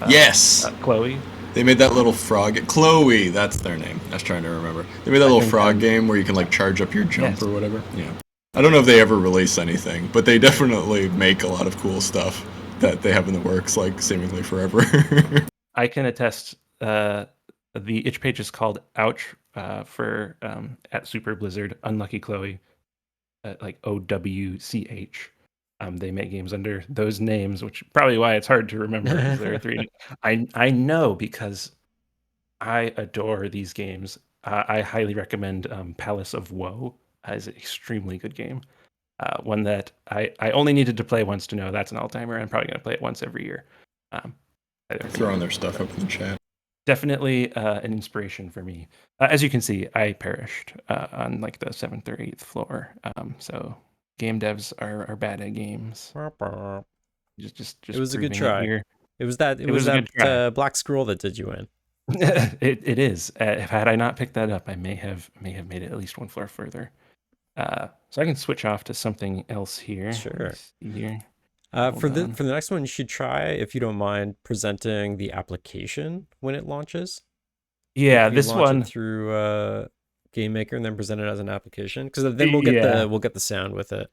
Speaker 5: Yes.
Speaker 6: Chloe.
Speaker 5: They made that little frog. Chloe, that's their name. I was trying to remember. They made that little frog game where you can like charge up your jump or whatever. Yeah. I don't know if they ever release anything, but they definitely make a lot of cool stuff that they have in the works, like seemingly forever.
Speaker 6: I can attest. The itch page is called Ouch for at Super Blizzard. Unlucky Chloe, like OWCH. They make games under those names, which is probably why it's hard to remember. There are 3. I know because I adore these games. I highly recommend Palace of Woe. Is an extremely good game. One that I only needed to play once to know that's an all-timer. I'm probably going to play it once every year.
Speaker 5: Throwing their stuff up in the chat.
Speaker 6: Definitely an inspiration for me. As you can see, I perished on like the 7th or 8th floor. So game devs are bad at games. Just
Speaker 2: it was a good try. It was that black scroll that did you in.
Speaker 6: It is. Had I not picked that up, I may have made it at least 1 floor further. So I can switch off to something else here.
Speaker 2: Sure.
Speaker 6: Here.
Speaker 2: For the next one, you should try, if you don't mind, presenting the application when it launches.
Speaker 6: Yeah, this one
Speaker 2: through Game Maker and then present it as an application, because then we'll get the sound with it.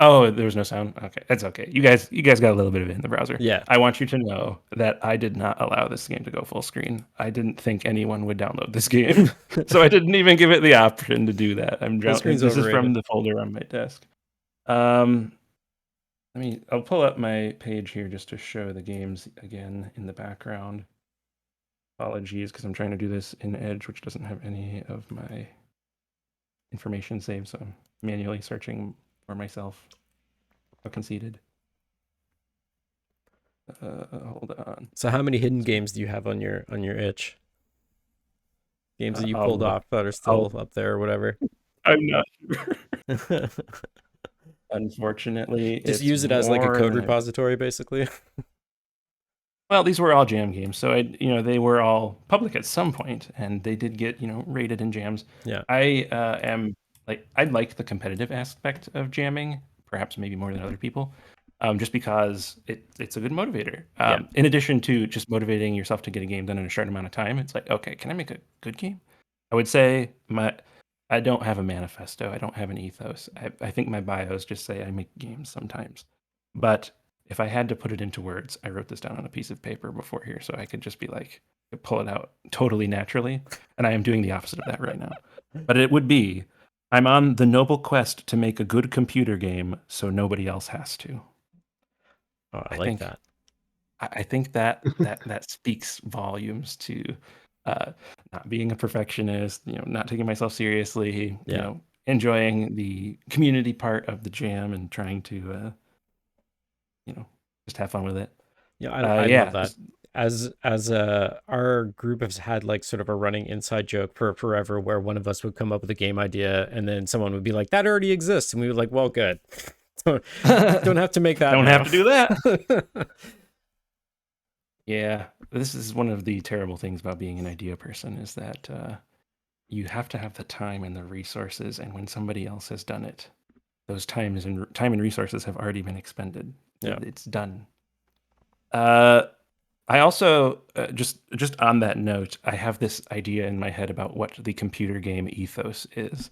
Speaker 6: Oh, there was no sound? Okay, that's okay. You guys got a little bit of it in the browser.
Speaker 2: Yeah.
Speaker 6: I want you to know that I did not allow this game to go full screen. I didn't think anyone would download this game, so I didn't even give it the option to do that. This is from the folder on my desk. I'll pull up my page here just to show the games again in the background. Apologies, because I'm trying to do this in Edge, which doesn't have any of my information saved, so I'm manually searching for myself. Conceded. Hold on.
Speaker 2: So how many hidden games do you have on your itch? Games that you pulled off that are still up there or whatever?
Speaker 6: I'm not sure. Unfortunately,
Speaker 2: just use it as like a code repository, basically.
Speaker 6: Well, these were all jam games, so they were all public at some point, and they did get rated in jams.
Speaker 2: Yeah,
Speaker 6: I like the competitive aspect of jamming, perhaps maybe more than other people, just because it's a good motivator. In addition to just motivating yourself to get a game done in a short amount of time, it's like, okay, can I make a good game? I would say I don't have a manifesto. I don't have an ethos. I think my bios just say I make games sometimes. But if I had to put it into words, I wrote this down on a piece of paper before here, so I could just be like, pull it out totally naturally. And I am doing the opposite of that right now. But it would be I'm on the noble quest to make a good computer game so nobody else has to.
Speaker 2: Oh, I
Speaker 6: I
Speaker 2: like
Speaker 6: think
Speaker 2: that.
Speaker 6: I think that speaks volumes to uh, not being a perfectionist, not taking myself seriously,
Speaker 2: Yeah.
Speaker 6: enjoying the community part of the jam and trying to, just have fun with it.
Speaker 2: Yeah, I love that.
Speaker 6: Just-
Speaker 2: As our group has had like sort of a running inside joke for forever where one of us would come up with a game idea and then someone would be like, that already exists. And we would like, well, good. Don't have to make that
Speaker 6: Don't
Speaker 2: now.
Speaker 6: have to do that. Yeah, this is one of the terrible things about being an idea person is that you have to have the time and the resources, and when somebody else has done it, those time and resources have already been expended.
Speaker 2: Yeah.
Speaker 6: It's done. I also just on that note, I have this idea in my head about what the computer game ethos is,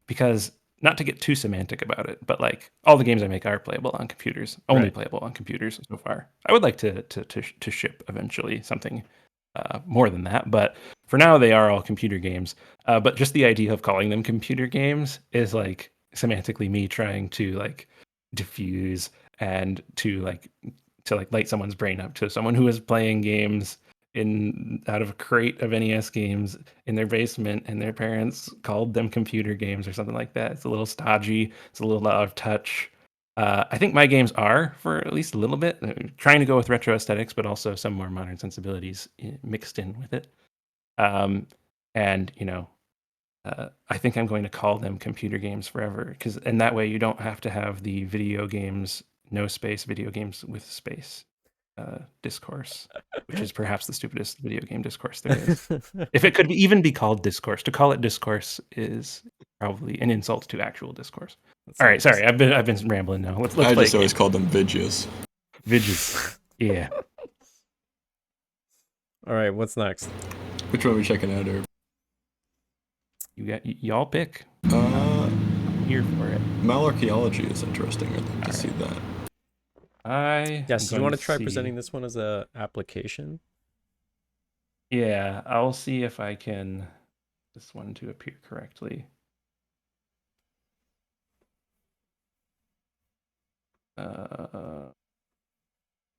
Speaker 6: because not to get too semantic about it, but like all the games I make are playable on computers, only
Speaker 2: Right.
Speaker 6: playable on computers so far. I would like to ship eventually something more than that, but for now they are all computer games. But just the idea of calling them computer games is like semantically me trying to like diffuse and to light someone's brain up to someone who is playing games in out of a crate of NES games in their basement, and their parents called them computer games or something like that. It's a little stodgy. It's a little out of touch. I think my games are for at least a little bit trying to go with retro aesthetics, but also some more modern sensibilities mixed in with it. And I think I'm going to call them computer games forever, and that way you don't have to have the video games no space video games with space discourse, which is perhaps the stupidest video game discourse there is. If it could even be called discourse, to call it discourse is probably an insult to actual discourse. All right, sorry, I've been rambling now. Let's
Speaker 5: I
Speaker 6: play
Speaker 5: just always called them vidges.
Speaker 6: Vidges. Yeah.
Speaker 2: All right, what's next?
Speaker 5: Which one are we checking out, Herb?
Speaker 6: Y'all pick.
Speaker 5: Uh,
Speaker 6: I'm here for it.
Speaker 5: Malarchaeology is interesting. I'd like to see that.
Speaker 2: Yes, do you want to try
Speaker 6: see...
Speaker 2: presenting this one as a application?
Speaker 6: Yeah, I'll see if I can this one to appear correctly.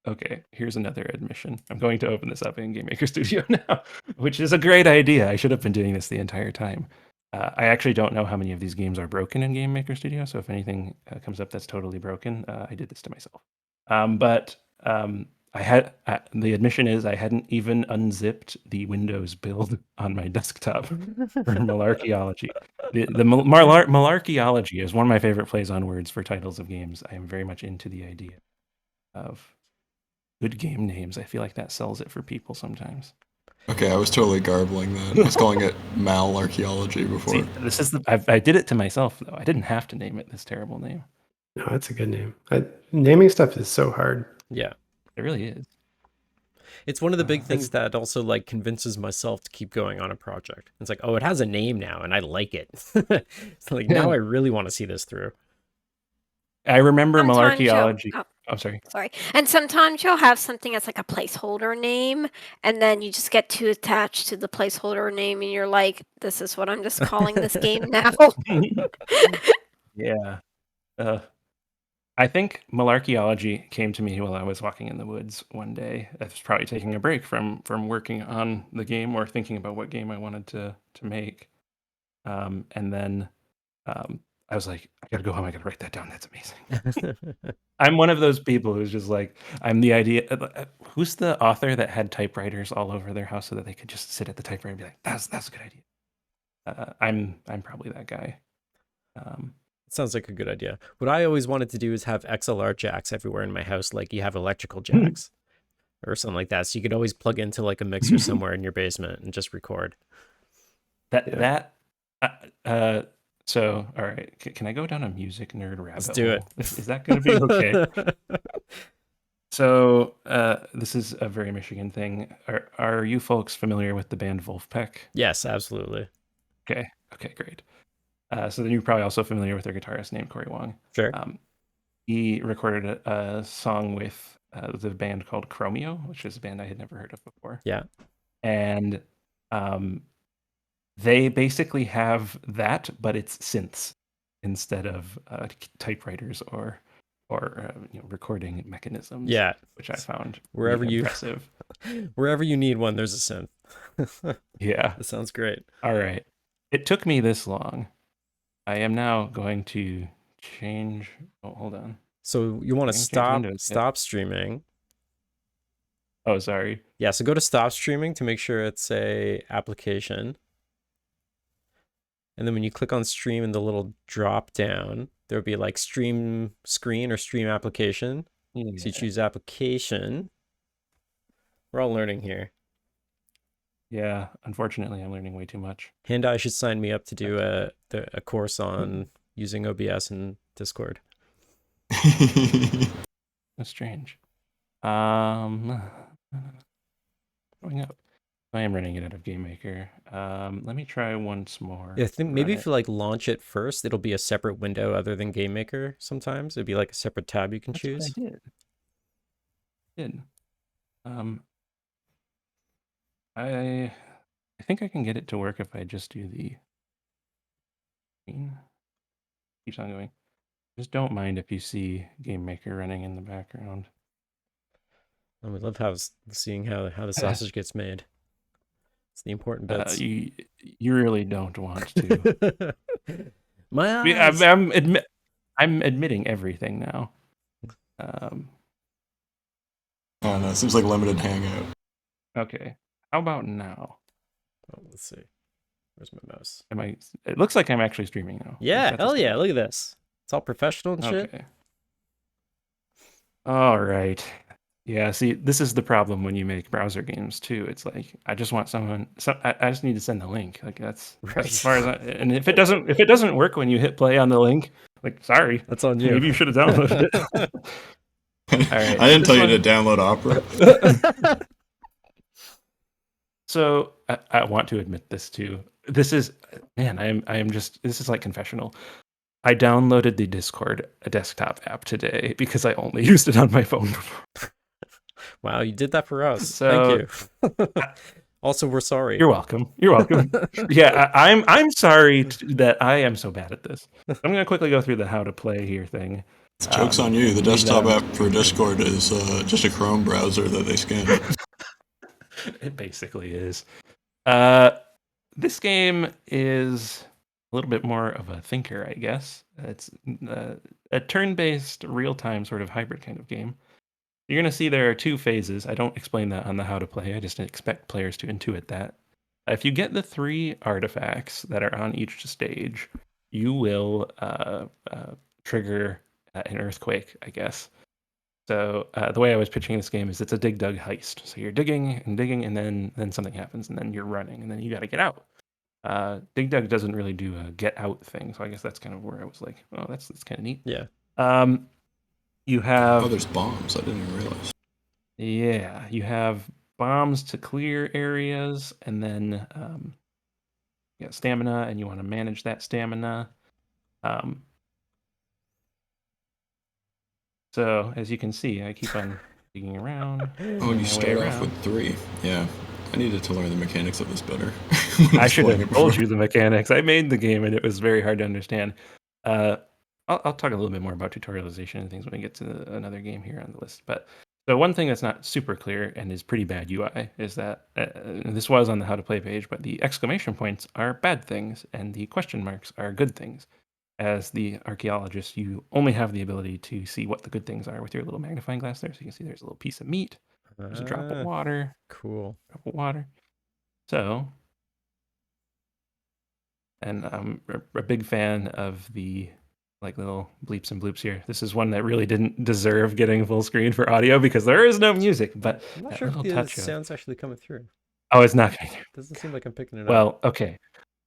Speaker 6: Okay, here's another admission. I'm going to open this up in Game Maker Studio now, which is a great idea. I should have been doing this the entire time. I actually don't know how many of these games are broken in Game Maker Studio, so if anything comes up that's totally broken, I did this to myself. But I had the admission is I hadn't even unzipped the Windows build on my desktop for Malarchaeology. The Malarchaeology is one of my favorite plays on words for titles of games. I am very much into the idea of good game names. I feel like that sells it for people sometimes.
Speaker 5: Okay, I was totally garbling that. I was calling it Malarchaeology before.
Speaker 6: See, this is I did it to myself though. I didn't have to name it this terrible name.
Speaker 3: No, that's a good name. Naming stuff is so hard.
Speaker 2: Yeah.
Speaker 6: It really is.
Speaker 2: It's one of the big things that also like convinces myself to keep going on a project. It's like, oh, it has a name now and I like it. So like now I really want to see this through.
Speaker 6: I remember
Speaker 4: Sometimes
Speaker 6: Malarchaeology. I'm sorry.
Speaker 4: Sorry. And sometimes you'll have something that's like a placeholder name, and then you just get too attached to the placeholder name, and you're like, this is what I'm just calling this game now.
Speaker 6: Yeah. I think Malarchaeology came to me while I was walking in the woods one day. I was probably taking a break from working on the game or thinking about what game I wanted to make. And then I was like, I gotta go home. I gotta write that down. That's amazing. I'm one of those people who's just like, I'm the idea. Who's the author that had typewriters all over their house so that they could just sit at the typewriter and be like, that's a good idea. I'm probably that guy.
Speaker 2: Sounds like a good idea. What I always wanted to do is have XLR jacks everywhere in my house, like you have electrical jacks or something like that. So you could always plug into like a mixer somewhere in your basement and just record.
Speaker 6: So, all right, can I go down a music nerd rabbit
Speaker 2: Let's do
Speaker 6: hole?
Speaker 2: it.
Speaker 6: Is that going to be okay? So, this is a very Michigan thing. Are you folks familiar with the band Wolfpack?
Speaker 2: Yes, absolutely.
Speaker 6: Okay, great. So then you're probably also familiar with their guitarist named Corey Wong.
Speaker 2: Sure.
Speaker 6: He recorded a song with the band called Chromeo, which is a band I had never heard of before.
Speaker 2: Yeah.
Speaker 6: And They basically have that, but it's synths instead of typewriters or recording mechanisms.
Speaker 2: Yeah,
Speaker 6: which I found
Speaker 2: wherever
Speaker 6: really
Speaker 2: you
Speaker 6: impressive.
Speaker 2: wherever you need one, there's a synth.
Speaker 6: Yeah.
Speaker 2: That sounds great.
Speaker 6: All right. It took me this long. I am now going to change. Oh, hold on.
Speaker 2: So you want to
Speaker 6: I'm gonna change Windows.
Speaker 2: stop streaming.
Speaker 6: Oh, sorry.
Speaker 2: Yeah, so go to stop streaming to make sure it's a application. And then when you click on stream in the little drop down, there'll be like stream screen or stream application.
Speaker 6: Yeah.
Speaker 2: So you choose application. We're all learning here.
Speaker 6: Yeah, unfortunately, I'm learning way too much.
Speaker 2: Handai should sign me up to do a course on using OBS and Discord.
Speaker 6: That's strange. Going up. I am running it out of GameMaker. Let me try once more.
Speaker 2: Yeah, I think maybe if you like launch it first, it'll be a separate window other than GameMaker. Sometimes it'd be like a separate tab you can choose.
Speaker 6: What I did. I think I can get it to work if I just do the screen. Keeps on going. Just don't mind if you see GameMaker running in the background.
Speaker 2: I would love seeing how the sausage gets made. It's the important bits.
Speaker 6: You really don't want to.
Speaker 2: My eyes.
Speaker 6: I'm admitting everything now.
Speaker 5: Oh no, it seems like limited hangout.
Speaker 6: Okay. How about now?
Speaker 2: Oh, let's see. Where's my mouse?
Speaker 6: It looks like I'm actually streaming now.
Speaker 2: Yeah, hell yeah, look at this. It's all professional and shit.
Speaker 6: Okay. All right. Yeah, see, this is the problem when you make browser games too. It's like I just want I just need to send the link. Like that's as far as and if it doesn't work when you hit play on the link, like sorry.
Speaker 2: That's on you.
Speaker 6: Maybe you should have downloaded it. All right.
Speaker 5: I didn't tell you to download Opera.
Speaker 6: So I want to admit this too. This is this is like confessional. I downloaded the Discord desktop app today because I only used it on my phone before.
Speaker 2: Wow, you did that for us.
Speaker 6: So,
Speaker 2: thank you. Also, we're sorry.
Speaker 6: You're welcome. You're welcome. Yeah, I'm sorry that I am so bad at this. I'm going to quickly go through the how to play here thing.
Speaker 5: Joke's on you. The desktop app for Discord is just a Chrome browser that they scan.
Speaker 6: It basically is. This game is a little bit more of a thinker, I guess. It's a turn-based, real-time sort of hybrid kind of game. You're going to see there are two phases. I don't explain that on the how to play. I just expect players to intuit that. If you get the 3 artifacts that are on each stage, you will trigger an earthquake, I guess. So the way I was pitching this game is it's a dig-dug heist. So you're digging, and then something happens, and then you're running, and then you got to get out. Dig-dug doesn't really do a get-out thing, so I guess that's kind of where I was like, oh, that's kind of neat.
Speaker 2: Yeah.
Speaker 6: You have...
Speaker 5: Oh, there's bombs. I didn't even realize.
Speaker 6: Yeah, you have bombs to clear areas, and then you got stamina, and you want to manage that stamina. So, as you can see, I keep on digging around.
Speaker 5: Oh, and you start off with 3. Yeah. I needed to learn the mechanics of this better.
Speaker 6: I should have told you the mechanics. I made the game, and it was very hard to understand. I'll talk a little bit more about tutorialization and things when we get to another game here on the list. But so one thing that's not super clear and is pretty bad UI is that this was on the how to play page, but the exclamation points are bad things and the question marks are good things. As the archaeologist, you only have the ability to see what the good things are with your little magnifying glass there. So you can see there's a little piece of meat, there's a drop of water.
Speaker 2: Cool.
Speaker 6: Drop of water. So, and I'm a big fan of the like little bleeps and bloops here. This is one that really didn't deserve getting full screen for audio because there is no music, but
Speaker 2: I'm not sure if the sound's actually coming through.
Speaker 6: Oh, it's not coming through.
Speaker 2: Doesn't seem like I'm picking it up.
Speaker 6: Well, okay.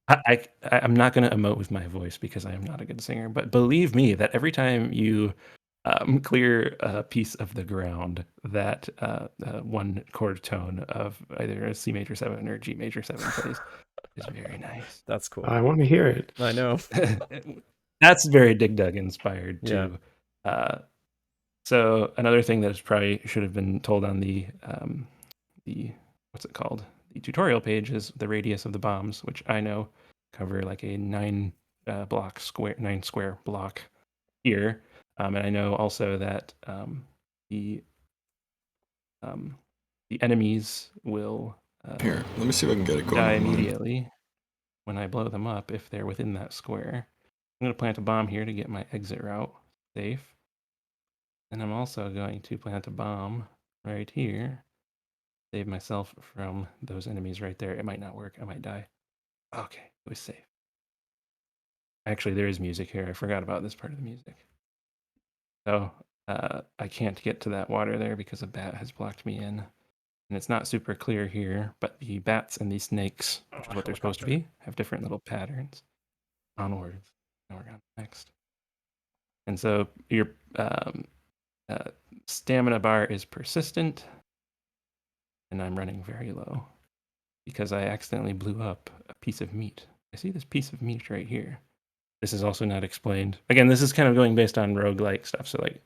Speaker 6: I'm not going to emote with my voice because I am not a good singer, but believe me that every time you clear a piece of the ground, that one chord tone of either a C major 7 or G major 7 plays is very nice.
Speaker 2: That's cool.
Speaker 3: I want to hear it.
Speaker 2: I know.
Speaker 6: That's very Dig Dug inspired too. Yeah. So another thing that is probably should have been told on the what's it called? the tutorial page is the radius of the bombs, which I know cover like a 9 square block here. And I know also that the enemies will
Speaker 5: Here, let me see if I can get it going
Speaker 6: die
Speaker 5: online.
Speaker 6: immediately when I blow them up if they're within that square. I'm going to plant a bomb here to get my exit route safe. And I'm also going to plant a bomb right here. Save myself from those enemies right there. It might not work. I might die. Okay, it was safe. Actually, there is music here. I forgot about this part of the music. So I can't get to that water there because a bat has blocked me in. And it's not super clear here, but the bats and the snakes, which is what they're supposed to be, have different little patterns. Onwards. Now we're on next. And so your stamina bar is persistent, and I'm running very low because I accidentally blew up a piece of meat. I see this piece of meat right here. This is also not explained. Again, this is kind of going based on roguelike stuff. So like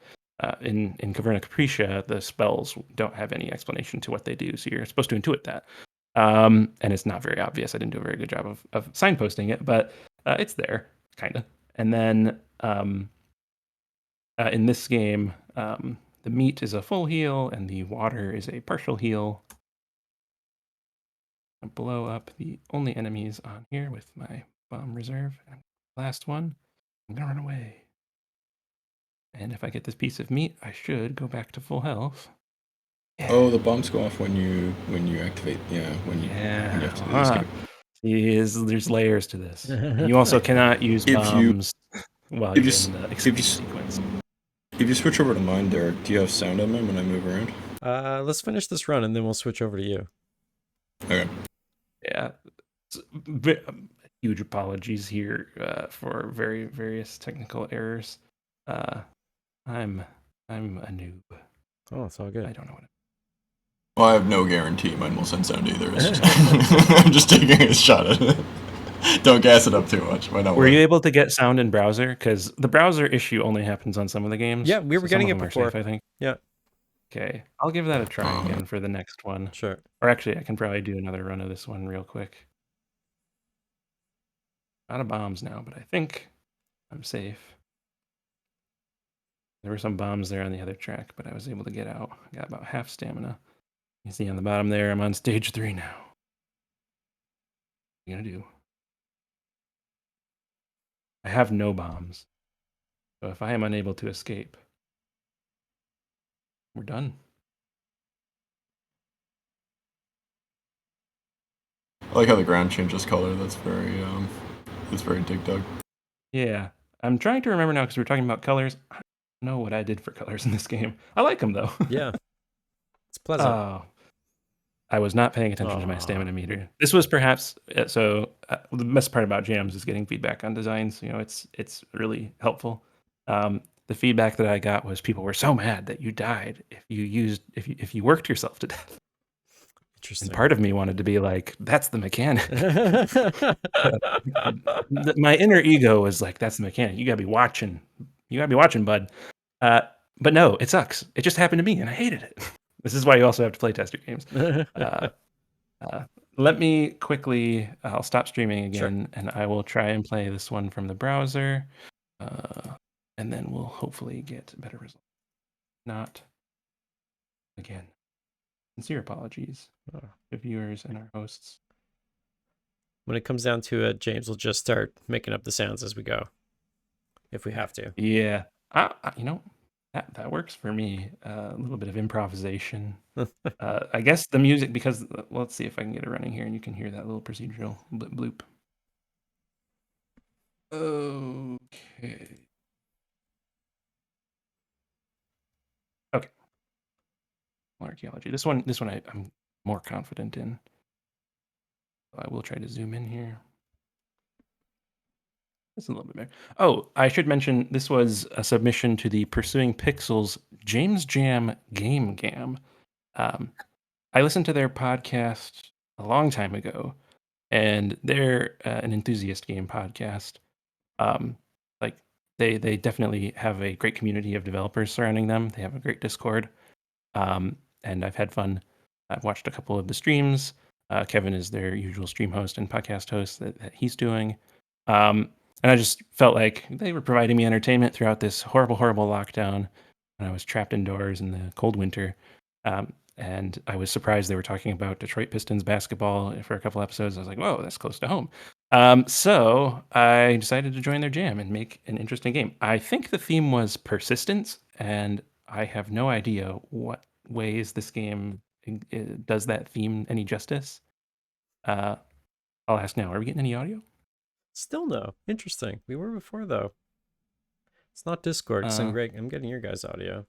Speaker 6: in Caverna Capricia, the spells don't have any explanation to what they do. So you're supposed to intuit that. And it's not very obvious. I didn't do a very good job of signposting it, but it's there, kind of. And then in this game, the meat is a full heal and the water is a partial heal. I blow up the only enemies on here with my bomb reserve. And last one, I'm gonna run away. And if I get this piece of meat, I should go back to full health.
Speaker 5: Yeah. Oh, the bombs go off when you activate. Yeah, when you have to do the escape.
Speaker 6: There's layers to this. You also cannot use bombs while you're in the escape sequence.
Speaker 5: If you switch over to mine, Derek, do you have sound on them when I move around?
Speaker 2: Let's finish this run and then we'll switch over to you.
Speaker 5: Okay.
Speaker 6: Yeah. Huge apologies here for various technical errors. I'm a noob.
Speaker 2: Oh, it's all good.
Speaker 6: I don't know what.
Speaker 5: Well, I have no guarantee mine will send sound either. I'm just taking a shot at it. Don't gas it up too much.
Speaker 6: Were you able to get sound in browser? Because the browser issue only happens on some of the games.
Speaker 2: Yeah, we were getting it before.
Speaker 6: Safe, I think.
Speaker 2: Yeah.
Speaker 6: Okay, I'll give that a try again for the next one.
Speaker 2: Sure.
Speaker 6: Or actually, I can probably do another run of this one real quick. Out of bombs now, but I think I'm safe. There were some bombs there on the other track, but I was able to get out. I got about half stamina. You see on the bottom there, I'm on stage 3 now. What are you gonna do? I have no bombs. So if I am unable to escape, we're done.
Speaker 5: I like how the ground changes color. That's very Dig Dug.
Speaker 6: Yeah. I'm trying to remember now because we were talking about colors. I don't know what I did for colors in this game. I like them though.
Speaker 2: Yeah. It's pleasant.
Speaker 6: Oh. I was not paying attention to my stamina meter. This was perhaps the best part about jams is getting feedback on designs. You know, it's really helpful. The feedback that I got was people were so mad that you died if you worked yourself to death.
Speaker 2: Interesting.
Speaker 6: And part of me wanted to be like, that's the mechanic. My inner ego was like, that's the mechanic. You gotta be watching. You gotta be watching, bud. But no, it sucks. It just happened to me, and I hated it. This is why you also have to play test your games. Let me quickly, I'll stop streaming again, and I will try and play this one from the browser, and then we'll hopefully get better results. Not, again, sincere apologies to viewers and our hosts.
Speaker 2: When it comes down to it, James will just start making up the sounds as we go, if we have to.
Speaker 6: Yeah, you know, that works for me. A little bit of improvisation. I guess the music, because let's see if I can get it running here and you can hear that little procedural bloop. Okay. Archaeology. This one I'm more confident in. I will try to zoom in here. It's a little bit better. Oh, I should mention this was a submission to the Pursuing Pixels James Jam Game Gam. I listened to their podcast a long time ago, and they're an enthusiast game podcast. Like they definitely have a great community of developers surrounding them. They have a great Discord, and I've had fun. I've watched a couple of the streams. Kevin is their usual stream host and podcast host that he's doing. And I just felt like they were providing me entertainment throughout this horrible, horrible lockdown. And I was trapped indoors in the cold winter. And I was surprised they were talking about Detroit Pistons basketball for a couple episodes. I was like, whoa, that's close to home. So I decided to join their jam and make an interesting game. I think the theme was persistence, and I have no idea what ways this game does that theme any justice. I'll ask now. Are we getting any audio?
Speaker 2: Still no. Interesting. We were before though. It's not Discord. So I'm getting your guys' audio.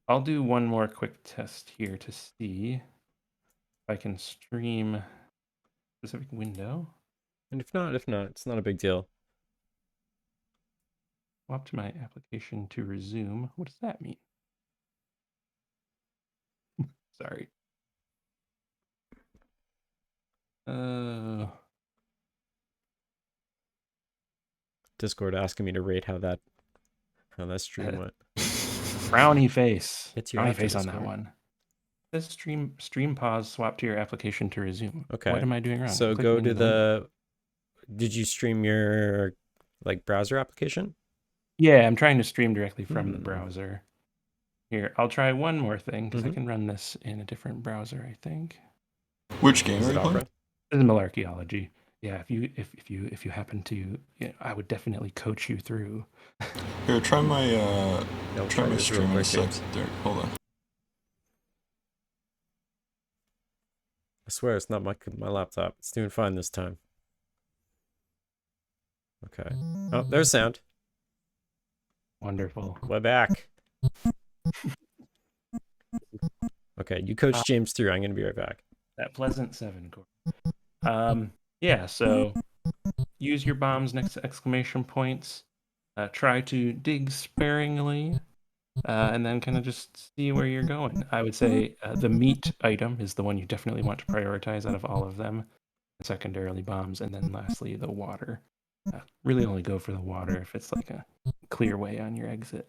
Speaker 6: I'll do one more quick test here to see if I can stream a specific window.
Speaker 2: And if not, it's not a big deal.
Speaker 6: Swap to my application to resume. What does that mean? Sorry.
Speaker 2: Discord asking me to rate how that stream went.
Speaker 6: Brownie face.
Speaker 2: It's your
Speaker 6: brownie face on
Speaker 2: Discord.
Speaker 6: that one. This stream pause, swap to your application to resume.
Speaker 2: Okay.
Speaker 6: What am I doing wrong?
Speaker 2: So go to the. Did you stream your browser application?
Speaker 6: Yeah, I'm trying to stream directly from the browser. Here, I'll try one more thing because I can run this in a different browser, I think.
Speaker 5: Which game are you playing?
Speaker 6: This is Malarkeyology. Yeah, if you happen to, I would definitely coach you through.
Speaker 5: Here, try my stream there. Hold on.
Speaker 2: I swear it's not my laptop. It's doing fine this time. Okay. Oh, there's sound.
Speaker 6: Wonderful.
Speaker 2: We're back. Okay, you coach James through. I'm going to be right back.
Speaker 6: That pleasant 7 core. Yeah, so use your bombs next to exclamation points. Try to dig sparingly, and then kind of just see where you're going. I would say the meat item is the one you definitely want to prioritize out of all of them. Secondarily, bombs, and then lastly, the water. Really only go for the water if it's like a clear way on your exit.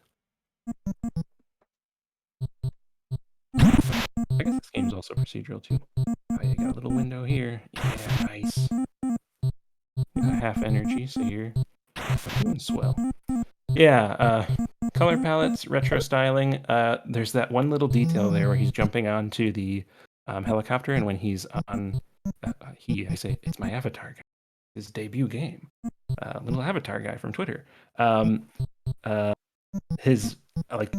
Speaker 6: I guess this game's also procedural too. Oh, you got a little window here. Yeah, nice. You got half energy, so you're doing swell. Yeah, color palettes, retro styling. There's that one little detail there where he's jumping onto the helicopter, and when he's on, I say, it's my avatar guy. His debut game. Little avatar guy from Twitter. His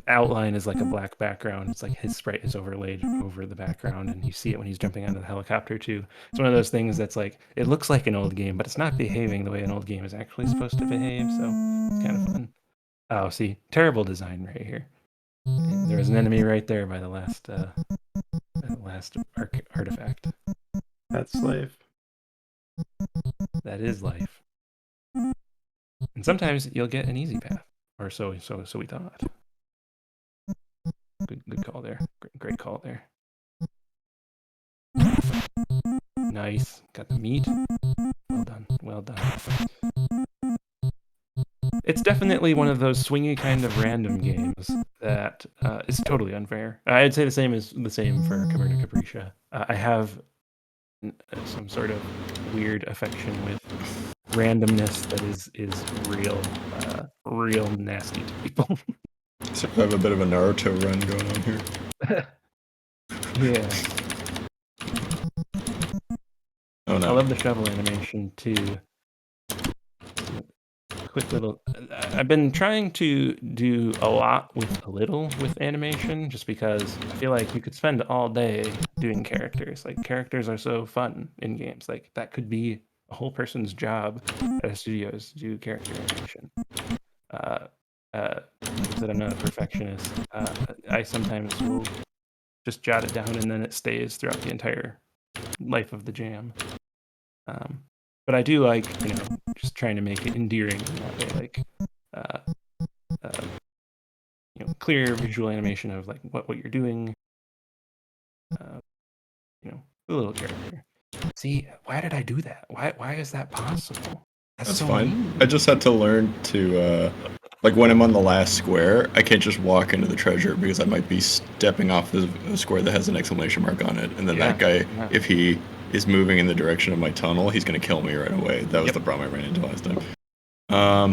Speaker 6: outline is like a black background. It's like his sprite is overlaid over the background, and you see it when he's jumping onto the helicopter too. It's one of those things that's like, it looks like an old game, but it's not behaving the way an old game is actually supposed to behave, so it's kind of fun. Oh, see, terrible design right here. There was an enemy right there by the last artifact.
Speaker 3: That's life.
Speaker 6: That is life. And sometimes you'll get an easy path, or so we thought. Good call there. Great call there. Nice. Got the meat. Well done. It's definitely one of those swingy kind of random games that is totally unfair. I'd say the same for Caverna Capricia. I have some sort of weird affection with randomness that is real nasty to people.
Speaker 5: So I have a bit of a Naruto run going on here.
Speaker 6: Yeah.
Speaker 5: Oh no.
Speaker 6: I love the shovel animation too. Quick little. I've been trying to do a lot with a little with animation, just because I feel like you could spend all day doing characters. Like, characters are so fun in games. Like, that could be a whole person's job at a studio, is to do character animation. That I'm not a perfectionist. I sometimes will just jot it down, and then it stays throughout the entire life of the jam. But I do like, just trying to make it endearing in that way, like, clear visual animation of like what you're doing. A little character. See, why did I do that? Why is that possible?
Speaker 5: That's
Speaker 6: so
Speaker 5: fine.
Speaker 6: mean.
Speaker 5: I just had to learn to, like when I'm on the last square, I can't just walk into the treasure because I might be stepping off the square that has an exclamation mark on it, and then that guy, if he is moving in the direction of my tunnel, he's going to kill me right away. That was the problem I ran into last time.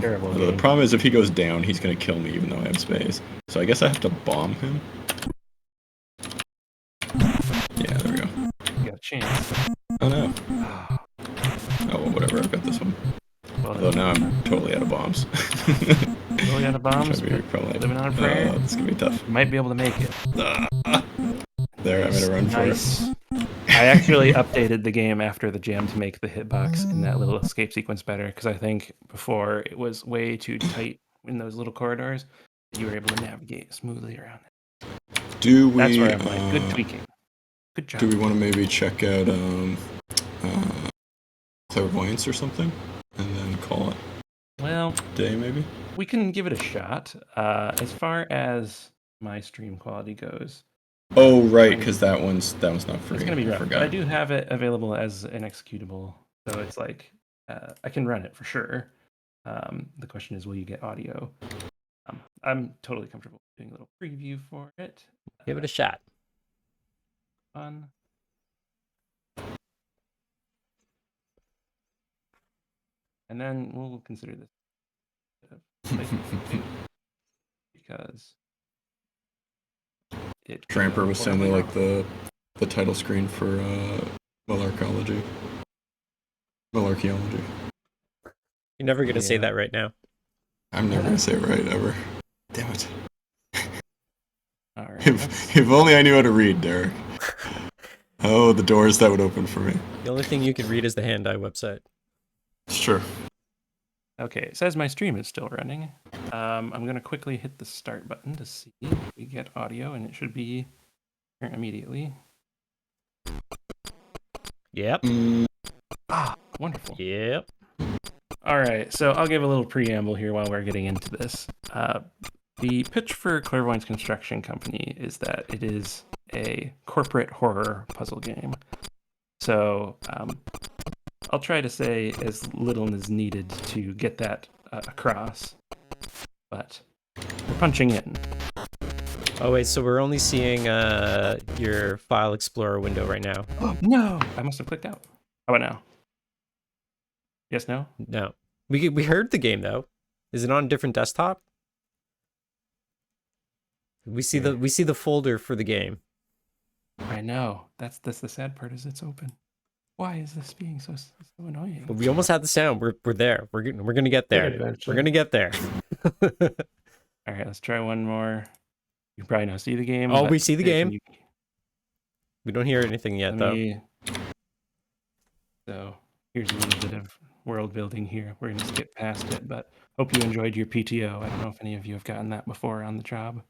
Speaker 6: Terrible
Speaker 5: The
Speaker 6: game.
Speaker 5: problem is if he goes down, he's going to kill me even though I have space. So I guess I have to bomb him. Yeah, there we go.
Speaker 6: You got a chance.
Speaker 5: Oh no. Oh, well, whatever, I've got this one.
Speaker 6: Well,
Speaker 5: Although now I'm totally out of bombs.
Speaker 6: Totally out of bombs.
Speaker 5: Probably,
Speaker 6: Living on a prayer.
Speaker 5: This is going to be tough.
Speaker 6: You might be able to make it.
Speaker 5: There, I'm going to run for it.
Speaker 6: I actually updated the game after the jam to make the hitbox in that little escape sequence better, because I think before it was way too tight in those little corridors. You were able to navigate smoothly around it. That's where I'm like, good tweaking. Good job.
Speaker 5: Do we want to maybe check out clairvoyance or something, and then call it
Speaker 6: Well,
Speaker 5: day maybe?
Speaker 6: we can give it a shot. As far as my stream quality goes,
Speaker 5: Oh right, because that one's not free.
Speaker 6: it's gonna be
Speaker 5: I
Speaker 6: rough. But
Speaker 5: forgot.
Speaker 6: I do have it available as an executable, so it's like I can run it for sure. The question is, will you get audio? I'm totally comfortable doing a little preview for it.
Speaker 2: Give it a shot.
Speaker 6: Fun. And then we'll consider this because it
Speaker 5: Tramper was saying they like the title screen for Malarkology. Malarchaeology.
Speaker 2: You're never gonna say that right now.
Speaker 5: I'm never gonna say it right ever. Damn it.
Speaker 6: All right.
Speaker 5: If only I knew how to read, Derek. Oh, the doors that would open for me.
Speaker 2: The only thing you can read is the Hand-Eye website.
Speaker 5: Sure.
Speaker 6: Okay, it says my stream is still running. I'm going to quickly hit the start button to see if we get audio, and it should be here immediately.
Speaker 2: Yep.
Speaker 6: Ah, wonderful.
Speaker 2: Yep.
Speaker 6: All right, so I'll give a little preamble here while we're getting into this. The pitch for Clairvoyance Construction Company is that it is a corporate horror puzzle game. So I'll try to say as little as needed to get that across, but we're punching in.
Speaker 2: Oh wait, so we're only seeing your File Explorer window right now.
Speaker 6: Oh, no! I must have clicked out. How about now? Yes, no?
Speaker 2: No. We heard the game though. Is it on a different desktop? We see the folder for the game.
Speaker 6: I know. That's the sad part is it's open. Why is this being so annoying?
Speaker 2: But we almost had the sound. We're there. We're gonna get there. We're gonna get there.
Speaker 6: All right, let's try one more. You probably not see the game.
Speaker 2: Oh, we see the game. We don't hear anything yet though.
Speaker 6: So here's a little bit of world building here. We're gonna skip past it, but hope you enjoyed your PTO. I don't know if any of you have gotten that before on the job.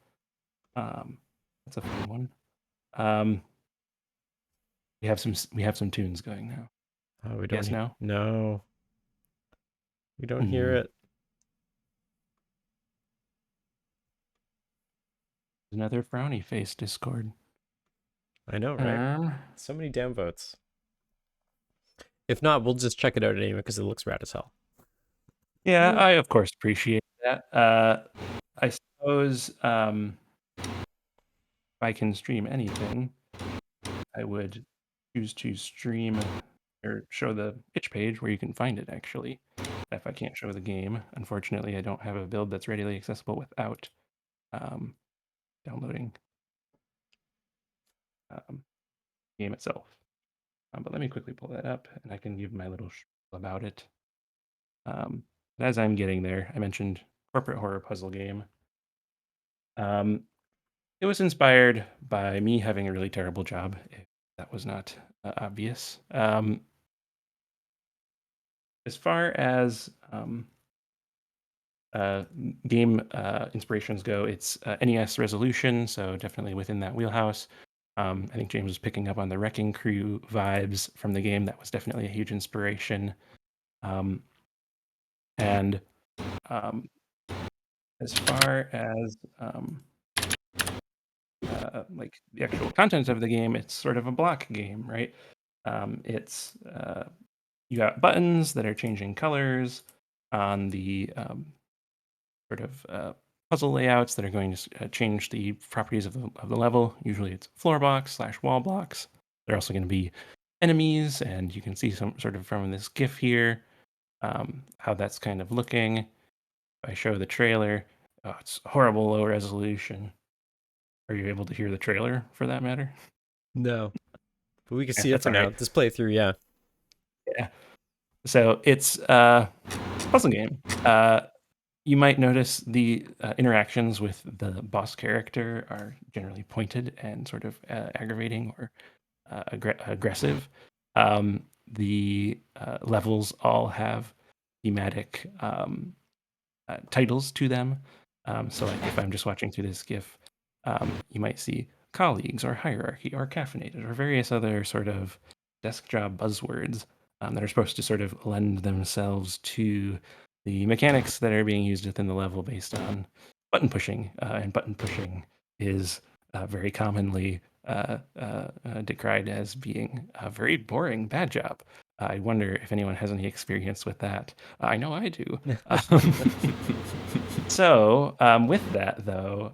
Speaker 6: That's a fun one. We have some tunes going now.
Speaker 2: Oh, we don't.
Speaker 6: Yes, no?
Speaker 2: No. We don't hear it.
Speaker 6: Another frowny face Discord.
Speaker 2: I know, right? So many damn votes. If not, we'll just check it out anyway because it looks rad as hell.
Speaker 6: Yeah, I of course appreciate that. I suppose if I can stream anything, I would choose to stream or show the itch page where you can find it actually. If I can't show the game, unfortunately, I don't have a build that's readily accessible without downloading game itself. But let me quickly pull that up and I can give my little spiel about it. As I'm getting there, I mentioned corporate horror puzzle game. It was inspired by me having a really terrible job, if that was not obvious. As far as game inspirations go, it's NES resolution, so definitely within that wheelhouse. I think James was picking up on the Wrecking Crew vibes from the game. That was definitely a huge inspiration. And as far as like the actual content of the game, it's sort of a block game, right? It's you got buttons that are changing colors on the sort of puzzle layouts that are going to change the properties of the level. Usually it's floor blocks / wall blocks. They're also going to be enemies, and you can see some sort of from this GIF here how that's kind of looking. If I show the trailer, it's horrible low resolution. Are you able to hear the trailer for that matter?
Speaker 2: No, but we can
Speaker 6: Yeah,
Speaker 2: see it
Speaker 6: that's
Speaker 2: for
Speaker 6: all
Speaker 2: now.
Speaker 6: right.
Speaker 2: This playthrough, yeah.
Speaker 6: Yeah. So it's a puzzle game. You might notice the interactions with the boss character are generally pointed and sort of aggravating or aggressive. The levels all have thematic titles to them. So, like if I'm just watching through this GIF, you might see colleagues or hierarchy or caffeinated or various other sort of desk job buzzwords that are supposed to sort of lend themselves to the mechanics that are being used within the level based on button pushing. And button pushing is very commonly decried as being a very boring bad job. I wonder if anyone has any experience with that. I know I do. So, with that though,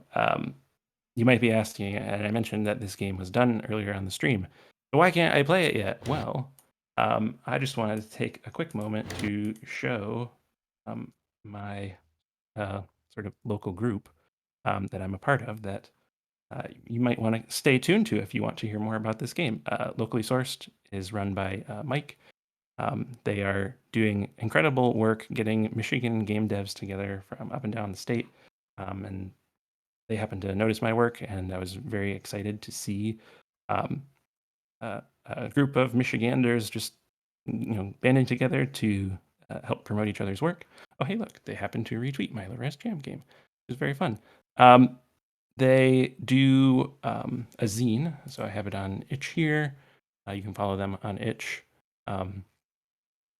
Speaker 6: you might be asking, and I mentioned that this game was done earlier on the stream. So why can't I play it yet? Well, I just wanted to take a quick moment to show my sort of local group that I'm a part of that you might want to stay tuned to if you want to hear more about this game. Locally Sourced is run by Mike. They are doing incredible work getting Michigan game devs together from up and down the state. And they happened to notice my work, and I was very excited to see a group of Michiganders just banding together to help promote each other's work. Oh, hey, look, they happened to retweet my Low Res Jam game. It was very fun. They do a zine, so I have it on Itch here. You can follow them on Itch.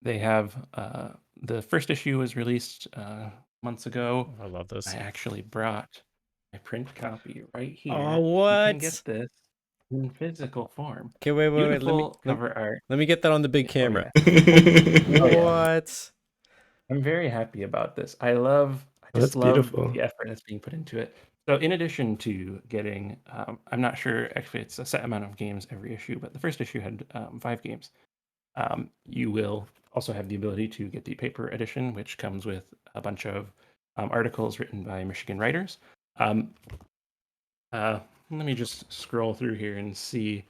Speaker 6: They have the first issue was released months ago.
Speaker 2: I love those.
Speaker 6: I actually brought my print copy right here.
Speaker 2: Oh,
Speaker 6: You can
Speaker 2: what?
Speaker 6: get this in physical form.
Speaker 2: Okay, wait.
Speaker 6: Beautiful cover art.
Speaker 2: Let me get that on the big
Speaker 6: Oh,
Speaker 2: camera.
Speaker 6: yeah. Oh, yeah.
Speaker 2: What?
Speaker 6: I'm very happy about this. I
Speaker 3: That's
Speaker 6: just love
Speaker 3: beautiful.
Speaker 6: the effort that's being put into it. So in addition to getting, I'm not sure actually it's a set amount of games every issue, but the first issue had 5 games. You will also have the ability to get the paper edition, which comes with a bunch of articles written by Michigan writers. Let me just scroll through here and see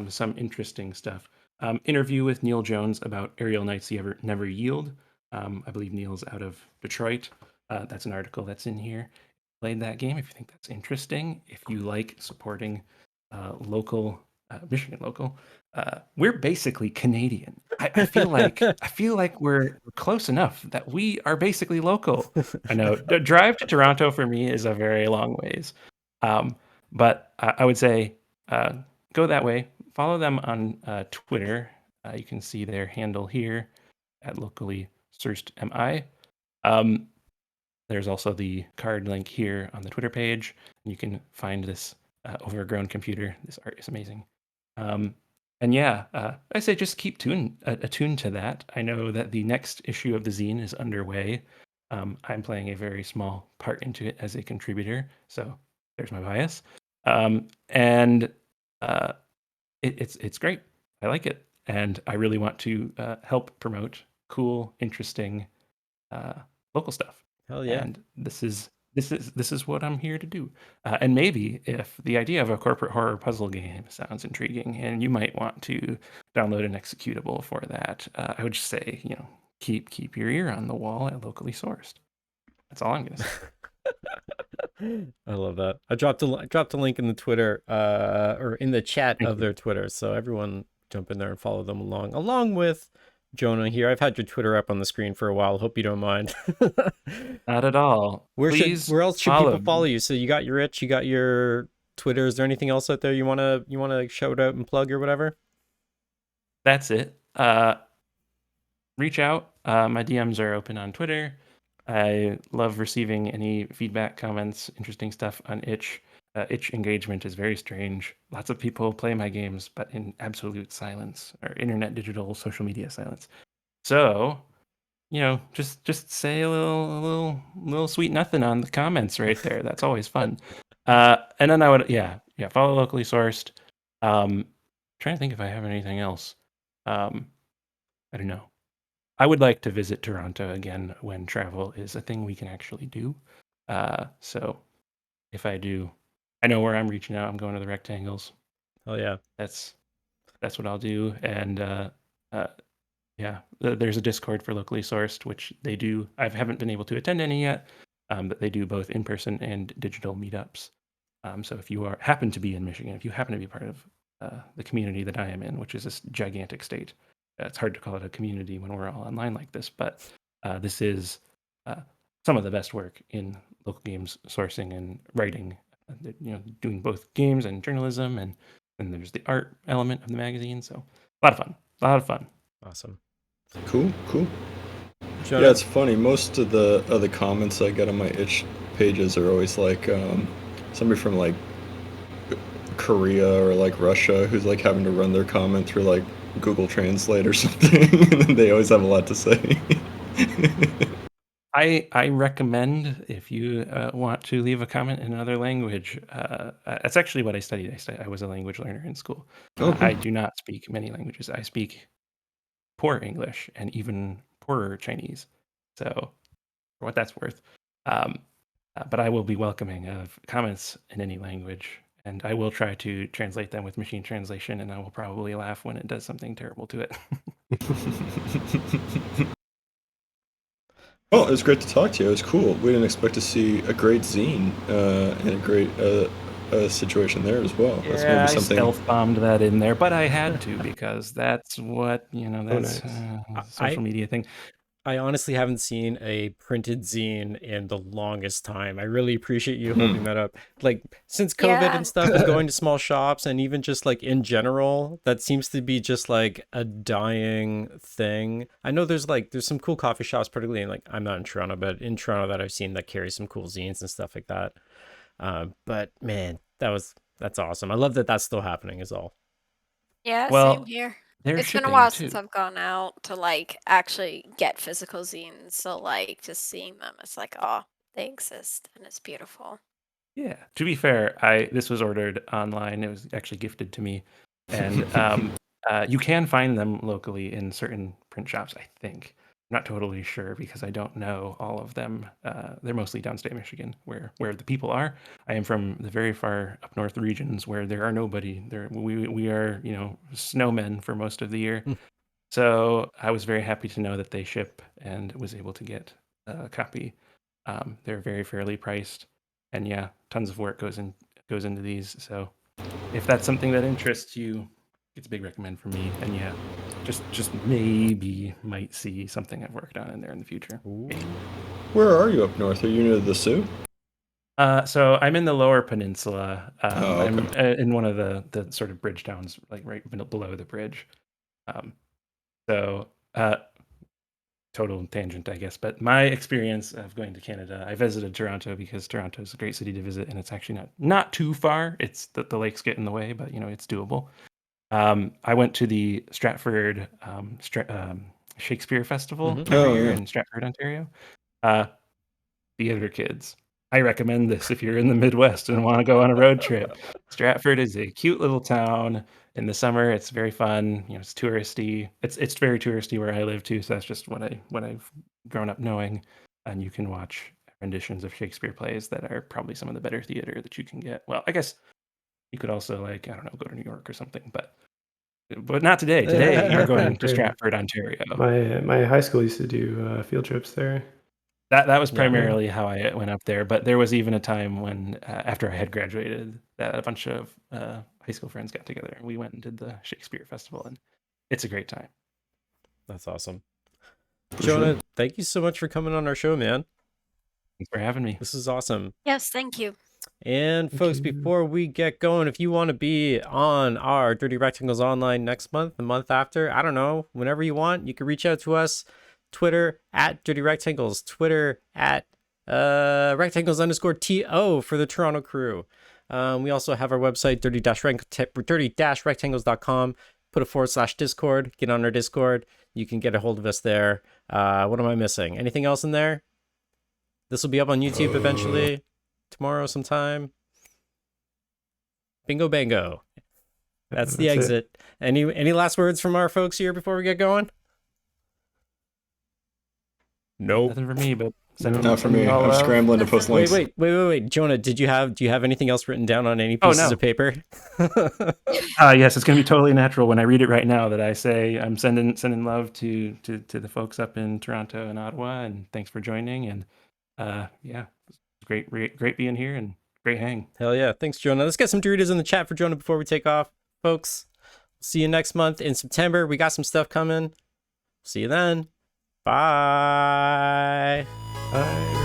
Speaker 6: some interesting stuff. Interview with Neil Jones about Aerial Knights Never Yield. I believe Neil's out of Detroit. That's an article that's in here. Played that game if you think that's interesting. If you like supporting local Michigan local, we're basically Canadian. I feel like we're close enough that we are basically local. I know the drive to Toronto for me is a very long ways, but I would say go that way. Follow them on Twitter. You can see their handle here at locally sourced mi. There's also the card link here on the Twitter page. You can find this overgrown computer. This art is amazing. And yeah, I say just keep attuned to that. I know that the next issue of the zine is underway. I'm playing a very small part into it as a contributor, so there's my bias. And it's great. I like it, and I really want to help promote cool, interesting local stuff.
Speaker 2: Hell yeah.
Speaker 6: And this is what I'm here to do. And maybe if the idea of a corporate horror puzzle game sounds intriguing, and you might want to download an executable for that, I would just say, keep your ear on the wall at Locally Sourced. That's all I'm gonna say.
Speaker 2: I love that. I dropped a link in the Twitter, or in the chat
Speaker 6: Thank
Speaker 2: of
Speaker 6: you.
Speaker 2: their Twitter, so everyone jump in there and follow them along with Jonah here. I've had your Twitter up on the screen for a while. Hope you don't mind.
Speaker 6: Not at all.
Speaker 2: Where else should people follow
Speaker 6: me.
Speaker 2: you? So you got your Itch, you got your Twitter. Is there anything else out there you wanna shout out and plug or whatever?
Speaker 6: That's it. Reach out. My DMs are open on Twitter. I love receiving any feedback, comments, interesting stuff on Itch. Itch engagement is very strange. Lots of people play my games, but in absolute silence, or internet, digital, social media silence. So, just say a little sweet nothing on the comments right there. That's always fun. And then I would, follow Locally Sourced. Trying to think if I have anything else. I don't know. I would like to visit Toronto again when travel is a thing we can actually do. So if I do, I know where I'm reaching out. I'm going to the rectangles.
Speaker 2: Oh yeah.
Speaker 6: That's what I'll do. And yeah, there's a Discord for locally sourced, which they do. I haven't been able to attend any yet, but they do both in person and digital meetups. So if you happen to be in Michigan, if you happen to be part of the community that I am in, which is this gigantic state, it's hard to call it a community when we're all online like this, but this is some of the best work in local games sourcing and writing. Doing both games and journalism, and there's the art element of the magazine. So a lot of fun.
Speaker 2: Awesome.
Speaker 5: Cool.
Speaker 2: Jonah?
Speaker 5: Yeah, it's funny. Most of the comments I get on my itch pages are always like somebody from like Korea or like Russia who's like having to run their comment through like Google Translate or something, and they always have a lot to say.
Speaker 6: I recommend if you want to leave a comment in another language. That's actually what I studied. I was a language learner in school.
Speaker 5: Okay.
Speaker 6: I do not speak many languages. I speak poor English and even poorer Chinese. So, for what that's worth. But I will be welcoming of comments in any language, and I will try to translate them with machine translation, and I will probably laugh when it does something terrible to it.
Speaker 5: Well, it was great to talk to you. It was cool. We didn't expect to see a great zine and a great situation there as well. That's
Speaker 6: Yeah,
Speaker 5: maybe
Speaker 6: I
Speaker 5: something.
Speaker 6: stealth bombed that in there, but I had to because that's what that's
Speaker 3: nice.
Speaker 6: social media thing.
Speaker 2: I honestly haven't seen a printed zine in the longest time. I really appreciate you holding that up. Like, since COVID
Speaker 4: Yeah.
Speaker 2: and stuff and going to small shops and even just like in general, that seems to be just like a dying thing. I know there's some cool coffee shops, particularly in, like, I'm not in Toronto, but in Toronto that I've seen that carry some cool zines and stuff like that. But man, that's awesome. I love that that's still happening is all.
Speaker 4: Yeah,
Speaker 6: Well,
Speaker 4: same here.
Speaker 6: they're
Speaker 4: It's been a
Speaker 6: shipping
Speaker 4: while
Speaker 6: too.
Speaker 4: since I've gone out to like actually get physical zines. So like just seeing them, it's like, oh, they exist and it's beautiful.
Speaker 6: Yeah. To be fair, this was ordered online. It was actually gifted to me, and you can find them locally in certain print shops. I think. I'm not totally sure because I don't know all of them. They're mostly downstate Michigan, where the people are. I am from the very far up north regions where there are nobody. We are snowmen for most of the year. So I was very happy to know that they ship and was able to get a copy. They're very fairly priced, and yeah, tons of work goes into these. So if that's something that interests you, it's a big recommend for me. And yeah, just maybe might see something I've worked on in there in the future. Maybe.
Speaker 5: Where are you up north? Are you near the Sioux?
Speaker 6: So I'm in the Lower Peninsula.
Speaker 5: Oh,
Speaker 6: I'm
Speaker 5: okay.
Speaker 6: in one of the sort of bridge towns, like right below the bridge. So total tangent, I guess. But my experience of going to Canada, I visited Toronto because Toronto is a great city to visit, and it's actually not too far. It's the lakes get in the way, but it's doable. I went to the Stratford Shakespeare Festival every
Speaker 5: Oh,
Speaker 6: year
Speaker 5: yeah.
Speaker 6: in Stratford, Ontario. Theater kids. I recommend this if you're in the Midwest and want to go on a road trip. Stratford is a cute little town. In the summer, it's very fun. It's touristy. It's very touristy where I live too. So that's just what I've grown up knowing. And you can watch renditions of Shakespeare plays that are probably some of the better theater that you can get. Well, I guess you could also I don't know, go to New York or something, but not today. Today you're going to Stratford, Ontario.
Speaker 3: My high school used to do field trips there.
Speaker 6: That was
Speaker 2: Yeah.
Speaker 6: primarily how I went up there, but there was even a time when, after I had graduated, that a bunch of high school friends got together and we went and did the Shakespeare Festival, and it's a great time.
Speaker 2: That's awesome.
Speaker 5: For
Speaker 2: Jonah,
Speaker 5: sure.
Speaker 2: thank you so much for coming on our show, man.
Speaker 6: Thanks for having me.
Speaker 2: This is awesome.
Speaker 4: Yes, thank you.
Speaker 2: And folks,
Speaker 3: you.
Speaker 2: before we get going, if you want to be on our Dirty Rectangles Online next month, the month after, I don't know, whenever you want, you can reach out to us. Twitter at Dirty Rectangles, Twitter at rectangles_TO for the Toronto crew. We also have our website, dirty-rectangles.com. Put a /Discord, get on our Discord. You can get a hold of us there. What am I missing? Anything else in there? This will be up on YouTube eventually. Tomorrow sometime. Bingo bango. That's the
Speaker 3: it.
Speaker 2: exit. Any last words from our folks here before we get going? Nope.
Speaker 6: Nothing for me, but
Speaker 5: Not for me. I'm scrambling to post links.
Speaker 2: Wait. Jonah, do you have anything else written down on any
Speaker 6: Oh,
Speaker 2: pieces
Speaker 6: no.
Speaker 2: of paper?
Speaker 6: Yes, it's going to be totally natural when I read it right now that I say I'm sending love to the folks up in Toronto and Ottawa, and thanks for joining. And yeah, it's great being here and great hang.
Speaker 2: Hell yeah. Thanks, Jonah. Let's get some Doritos in the chat for Jonah before we take off, folks. See you next month in September. We got some stuff coming. See you then. Bye.
Speaker 3: Bye.